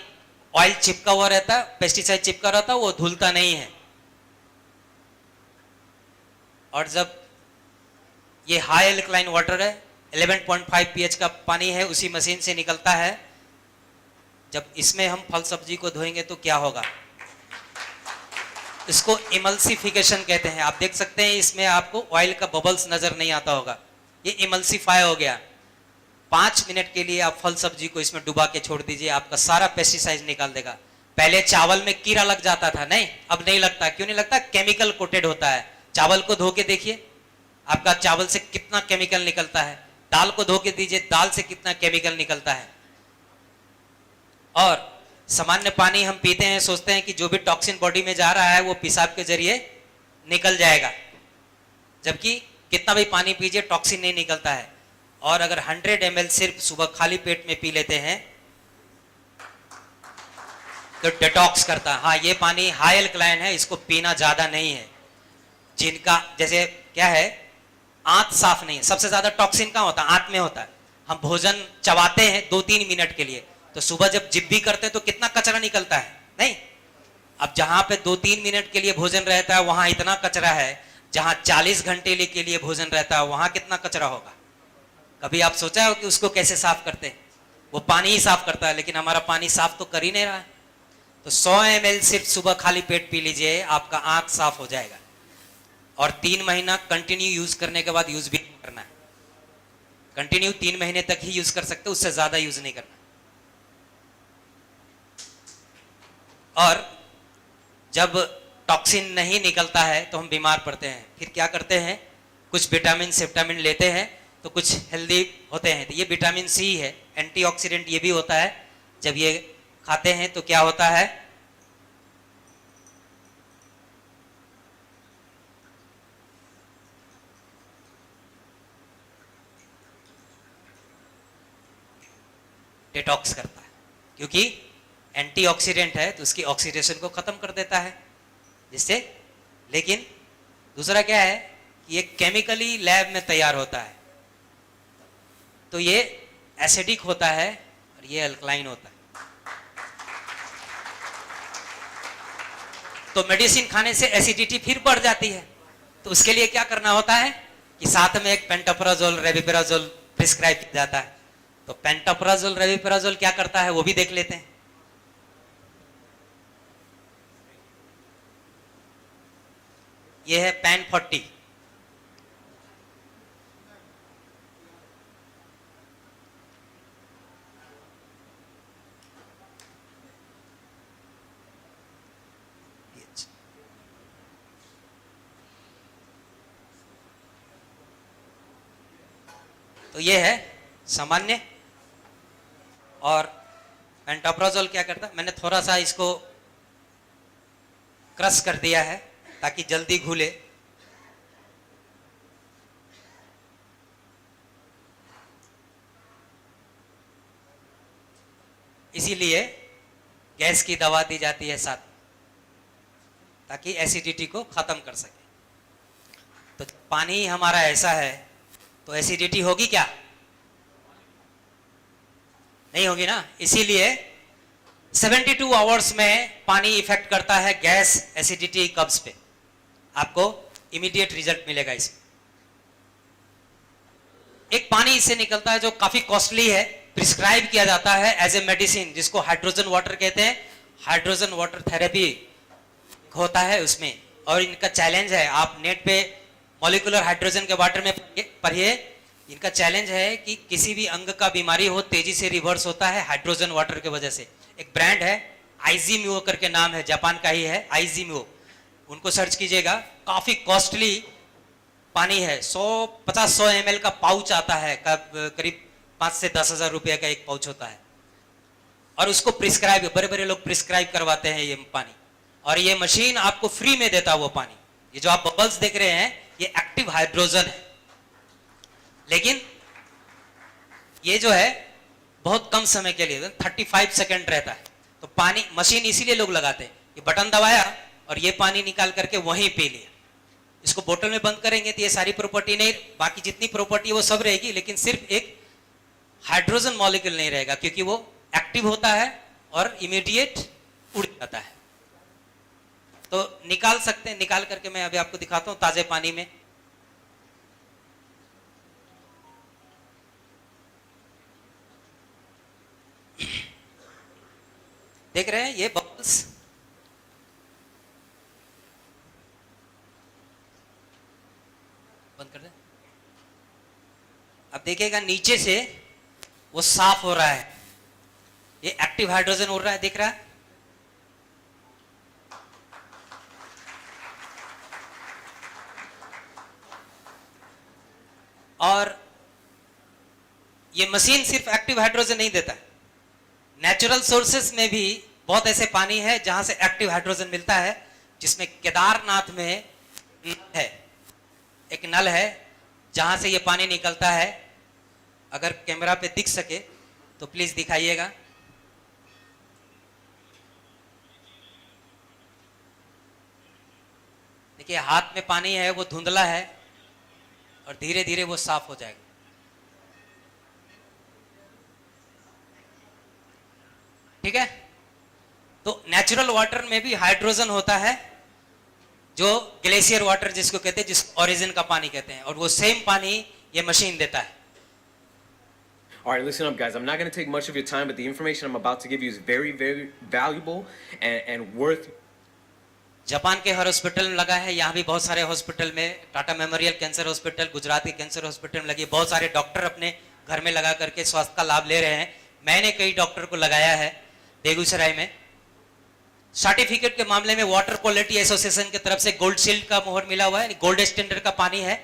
ऑयल चिपका हुआ रहता है, पेस्टिसाइड चिपका रहता है, वो धुलता नहीं है। और जब ये हाई अल्कलाइन वाटर है, 11.5 पीएच का पानी है, उसी मशीन से निकलता है, जब इसमें हम फल सब्जी को धोएंगे तो क्या होगा? इसको इमल्सिफिकेशन कहते हैं। आप देख सकते हैं इसमें आपको ऑयल का बबल्स नजर नहीं आता होगा, ये इमल्सिफाई हो गया। 5 मिनट के लिए आप फल सब्जी को इसमें डुबा के छोड़ दीजिए, आपका सारा पेस्टिसाइड निकाल देगा। पहले चावल में कीड़ा लग जाता था, नहीं, अब नहीं लगता। क्यों नहीं लगता? केमिकल कोटेड होता है। चावल को धो के देखिए, आपका चावल से कितना केमिकल निकलता है। दाल को धो के दीजिए, दाल से कितना केमिकल निकलता है। और सामान्य पानी हम पीते हैं, सोचते हैं कि जो भी टॉक्सिन बॉडी में जा रहा है वो पेशाब के जरिए निकल जाएगा, जबकि कितना भी पानी पीजिए टॉक्सिन नहीं निकलता है। और अगर 100 ml सिर्फ सुबह खाली पेट में पी लेते हैं, तो डिटॉक्स करता है। हाँ, ये पानी हाई एल्कलाइन है, इसको पीना ज्यादा नहीं है। जिनका जैसे क्या है, आंत साफ नहीं है, सबसे ज्यादा टॉक्सिन कहाँ होता है? आंत में होता है। हम भोजन चबाते हैं 2-3 मिनट के लिए, तो सुबह जब जिब्बी करते हैं तो कितना कचरा निकलता है, नहीं? अब जहां पे 2-3 मिनट के लिए भोजन रहता है वहां इतना कचरा है, जहां 40 घंटे के लिए भोजन रहता है वहां कितना कचरा होगा? कभी आप सोचा हो कि उसको कैसे साफ करते हैं? वो पानी ही साफ करता है, लेकिन हमारा पानी साफ तो कर ही नहीं रहा है। तो 100 ml सिर्फ सुबह खाली पेट पी लीजिए, आपका आंख साफ हो जाएगा। और 3 महीना कंटिन्यू यूज करने के बाद यूज भी करना है। कंटिन्यू 3 महीने तक ही यूज कर सकते, उससे ज्यादा यूज नहीं करना। और जब टॉक्सिन नहीं निकलता है तो हम बीमार पड़ते हैं। फिर क्या करते हैं, कुछ विटामिन सेप्टामिन लेते हैं तो कुछ हेल्दी होते हैं। तो ये विटामिन सी है, एंटीऑक्सीडेंट ये भी होता है। जब ये खाते हैं तो क्या होता है, डिटॉक्स करता है, क्योंकि एंटीऑक्सीडेंट है तो उसकी ऑक्सीडेशन को खत्म कर देता है जिससे। लेकिन दूसरा क्या है कि ये केमिकली लैब में तैयार होता है, तो ये एसिडिक होता है और ये अल्कलाइन होता है। तो मेडिसिन खाने से एसिडिटी फिर बढ़ जाती है, तो उसके लिए क्या करना होता है कि साथ में एक पेंटोप्राजोल रेविपिराजोल प्रिस्क्राइब किया जाता है। तो पेंटोप्राजोल रेविपिराजोल क्या करता है वो भी देख लेते हैं। ये है पैन 40। तो ये है सामान्य। और पेंटोप्राजोल क्या करता है, मैंने थोड़ा सा इसको क्रश कर दिया है ताकि जल्दी घुले। इसीलिए गैस की दवा दी जाती है साथ में, ताकि एसिडिटी को खत्म कर सके। तो पानी हमारा ऐसा है तो एसिडिटी होगी क्या? नहीं होगी ना। इसीलिए 72 आवर्स में पानी इफेक्ट करता है गैस, एसिडिटी, कब्ज पे। आपको इमीडिएट रिजल्ट मिलेगा इसमें। एक पानी इससे निकलता है जो काफी कॉस्टली है, प्रिस्क्राइब किया जाता है एज ए मेडिसिन, जिसको हाइड्रोजन वाटर कहते हैं। हाइड्रोजन वाटर थेरेपी होता है उसमें। और इनका चैलेंज है, आप नेट पे मॉलिक्यूलर हाइड्रोजन के वाटर में पढ़िए। इनका चैलेंज है कि किसी भी अंग का बीमारी हो तेजी से रिवर्स होता है हाइड्रोजन वाटर की वजह से। एक ब्रांड है आइजीम्यो करके नाम है, जापान का ही है आइजीम्यो, उनको सर्च कीजिएगा। काफी कॉस्टली पानी है, 50-100 ml का पाउच आता है, करीब 5 से 10 हजार रुपए का एक पाउच होता है। और उसको प्रिस्क्राइब, बड़े बड़े लोग प्रिस्क्राइब करवाते हैं ये पानी। और ये मशीन आपको फ्री में देता है वो पानी। ये जो आप बबल्स देख रहे हैं ये एक्टिव हाइड्रोजन है, लेकिन ये जो है बहुत कम समय के लिए 35 सेकंड रहता है। तो पानी मशीन इसीलिए लोग लगाते हैं, ये बटन दबाया और ये पानी निकाल करके वहीं पी लिया। इसको बोतल में बंद करेंगे तो ये सारी प्रॉपर्टी नहीं, बाकी जितनी प्रॉपर्टी वो सब रहेगी, लेकिन सिर्फ एक हाइड्रोजन मॉलिक्यूल नहीं रहेगा, क्योंकि वो एक्टिव होता है और इमीडिएट उड़ जाता है। तो निकाल सकते हैं, निकाल करके मैं अभी आपको दिखाता हूं ताजे पानी में। देख रहे हैं ये बबल्स, बंद कर दे। अब देखिएगा नीचे से वो साफ हो रहा है, ये एक्टिव हाइड्रोजन उड़ रहा है, दिख रहा है। और ये मशीन सिर्फ एक्टिव हाइड्रोजन नहीं देता है, नेचुरल सोर्सेस में भी बहुत ऐसे पानी है जहां से एक्टिव हाइड्रोजन मिलता है। जिसमें केदारनाथ में है एक नल है जहां से ये पानी निकलता है। अगर कैमरा पे दिख सके तो प्लीज दिखाइएगा। देखिए हाथ में पानी है वो धुंधला है और धीरे धीरे वो साफ हो जाएगा। ठीक है, तो नेचुरल वाटर में भी हाइड्रोजन होता है, जो ग्लेशियर वाटर जिसको कहते हैं, जिस ओरिजिन का पानी कहते हैं, और वो सेम पानी ये मशीन देता है। All right, listen up, guys. I'm not going to take much of your time, but the information I'm about to give you is very, very valuable and worth. Japan के हर hospital में लगा है, यहाँ भी बहुत सारे हॉस्पिटल में, Tata memorial cancer hospital, Gujarat के कैंसर हॉस्पिटल में लगी, बहुत सारे डॉक्टर अपने घर में लगा करके स्वास्थ्य का लाभ ले रहे हैं। मैंने कई डॉक्टर को लगाया है बेगूसराय में। सर्टिफिकेट के मामले में वाटर क्वालिटी एसोसिएशन की तरफ से गोल्ड शील्ड का मोहर मिला हुआ है, गोल्ड स्टैंडर्ड का पानी है,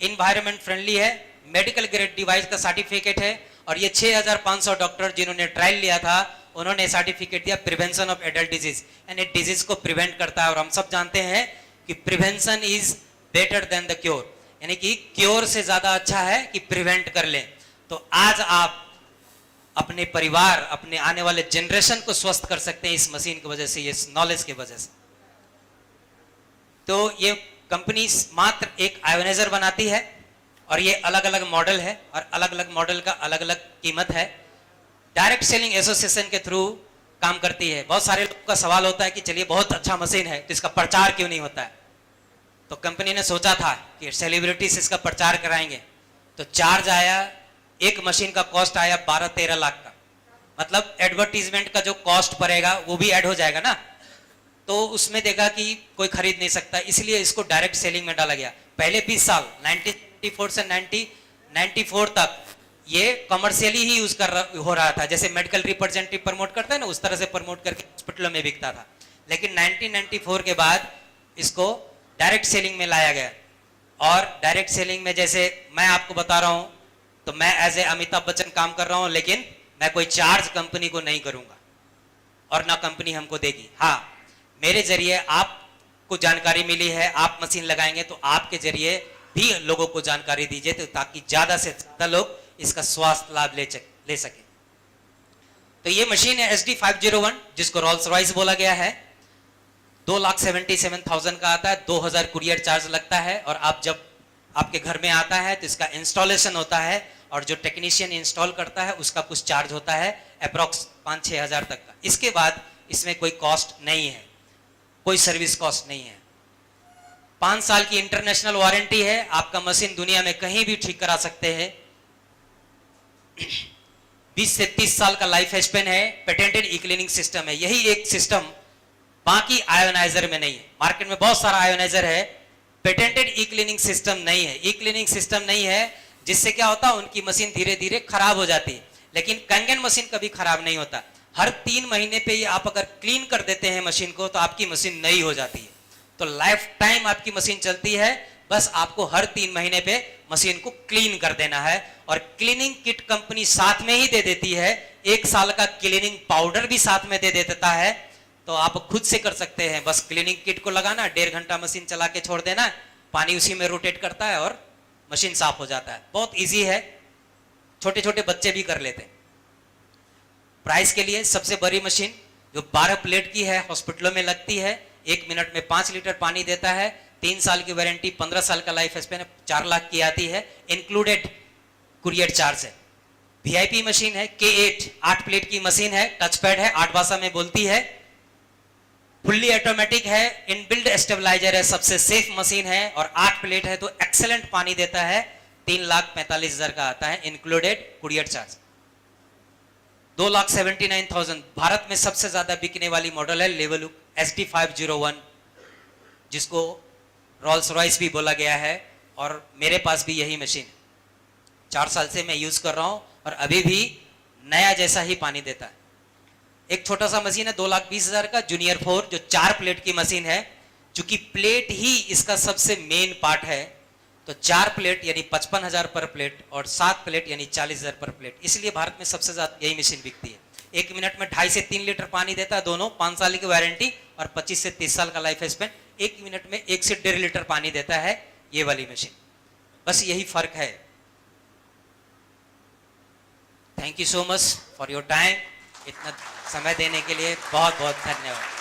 इन्वायरमेंट फ्रेंडली है, मेडिकल ग्रेड डिवाइस का सर्टिफिकेट है, और ये 6500 डॉक्टर जिन्होंने ट्रायल लिया था उन्होंने सर्टिफिकेट दिया प्रिवेंशन ऑफ एडल्ट डिजीज, यानी डिजीज को प्रिवेंट करता है। और हम सब जानते हैं कि prevention is better than the cure, यानी कि क्योर से ज्यादा अच्छा है कि प्रिवेंट कर लें। तो आज आप अपने परिवार, अपने आने वाले जनरेशन को स्वस्थ कर सकते हैं इस मशीन की वजह से, इस नॉलेज की वजह से। तो ये कंपनी मात्र एक आयोनाइजर बनाती है और ये अलग अलग मॉडल है और अलग अलग मॉडल का अलग अलग कीमत है। डायरेक्ट सेलिंग एसोसिएशन के थ्रू काम करती है। बहुत सारे लोगों का सवाल होता है कि चलिए बहुत अच्छा मशीन है तो इसका प्रचार क्यों नहीं होता है। तो कंपनी ने सोचा था कि सेलिब्रिटी से इसका प्रचार कराएंगे, तो चार्ज आया, एक मशीन का कॉस्ट आया 12-13 लाख का, मतलब एडवर्टीजमेंट का जो कॉस्ट पड़ेगा वो भी ऐड हो जाएगा ना। तो उसमें देखा कि कोई खरीद नहीं सकता, इसलिए इसको डायरेक्ट सेलिंग में डाला गया। पहले 20 साल 1994 से 1994 तक ये कमर्शियली ही यूज हो रहा था, जैसे मेडिकल रिप्रेजेंटेटिव प्रमोट करता है ना, उस तरह से प्रमोट करके हॉस्पिटलों में बिकता था। लेकिन 1994 के बाद इसको डायरेक्ट सेलिंग में लाया गया। और डायरेक्ट सेलिंग में जैसे मैं आपको बता रहा हूं, तो मैं एज ए अमिताभ बच्चन काम कर रहा हूं, लेकिन मैं कोई चार्ज कंपनी को नहीं करूंगा और ना कंपनी हमको देगी। हाँ, मेरे जरिए आपको जानकारी मिली है, आप मशीन लगाएंगे तो आपके जरिए भी लोगों को जानकारी दीजिए, तो ताकि ज्यादा से ज्यादा लोग इसका स्वास्थ्य लाभ ले सके। तो ये मशीन है SD501, जिसको रोल्स रॉयस बोला गया है। 2,77,000 का आता है, 2000 कुरियर चार्ज लगता है, और आप जब आपके घर में आता है तो इसका इंस्टॉलेशन होता है, और जो टेक्नीशियन इंस्टॉल करता है उसका कुछ चार्ज होता है अप्रोक्स 5-6 हजार तक का। इसके बाद इसमें कोई कॉस्ट नहीं है, कोई सर्विस कॉस्ट नहीं है। 5 साल की इंटरनेशनल वारंटी है, आपका मशीन दुनिया में कहीं भी ठीक करा सकते हैं। 20 से 30 साल का लाइफ स्पेन है। पेटेंटेड ई क्लीनिंग सिस्टम है, यही एक सिस्टम बाकी आयोनाइजर में नहीं है। मार्केट में बहुत सारा आयोनाइजर है, पेटेंटेड ई क्लीनिंग सिस्टम नहीं है। ई क्लीनिंग सिस्टम नहीं है, जिससे क्या होता है, उनकी मशीन धीरे धीरे खराब हो जाती है। लेकिन कंगन मशीन कभी खराब नहीं होता। हर 3 महीने पे आप अगर क्लीन कर देते हैं मशीन को, तो आपकी मशीन नई हो जाती है। तो लाइफ टाइम आपकी मशीन चलती है, बस आपको हर 3 महीने पे मशीन को क्लीन कर देना है। और क्लीनिंग किट कंपनी साथ में ही दे देती है, 1 साल का क्लीनिंग पाउडर भी साथ में दे देता है। तो आप खुद से कर सकते हैं, बस क्लीनिंग किट को लगाना, 1.5 घंटा मशीन चला के छोड़ देना, पानी उसी में रोटेट करता है और मशीन साफ हो जाता है। बहुत इजी है, छोटे छोटे बच्चे भी कर लेते हैं। प्राइस के लिए सबसे बड़ी मशीन जो 12 प्लेट की है, हॉस्पिटलों में लगती है, 1 मिनट में 5 लीटर पानी देता है, 3 साल की वारंटी, 15 साल का लाइफ स्पेन, 4 लाख की आती है, इंक्लूडेड कुरियर चार्ज है। VIP मशीन है, K8 8 प्लेट की मशीन है, टच पैड है, 8 भाषा में बोलती है, फुल्ली ऑटोमेटिक है, इनबिल्ड स्टेबलाइजर है, सबसे सेफ मशीन है, और 8 प्लेट है तो एक्सेलेंट पानी देता है। 3,45,000 का आता है, इंक्लूडेड कुरियर चार्ज। 2,79,000 भारत में सबसे ज्यादा बिकने वाली मॉडल है लेवलुक SD501, जिसको रोल्स रॉयस भी बोला गया है, और मेरे पास भी यही मशीन है। 4 साल से मैं यूज कर रहा हूं और अभी भी नया जैसा ही पानी देता है। एक छोटा सा मशीन है 2,20,000 का, जूनियर 4, जो 4 प्लेट की मशीन है। चूंकि प्लेट ही इसका सबसे मेन पार्ट है, तो 4 प्लेट यानी 55,000 पर प्लेट, और 7 प्लेट यानी 40,000 पर प्लेट, इसलिए भारत में सबसे ज्यादा यही मशीन बिकती है। 1 मिनट में 2.5 से 3 लीटर पानी देता है दोनों, 5 साल की वारंटी और 25 से 30 साल का लाइफ स्पेन। 1 मिनट में 1 से 1.5 लीटर पानी देता है ये वाली मशीन। बस यही फर्क है। Thank you so much for your time. इतना समय देने के लिए बहुत बहुत धन्यवाद।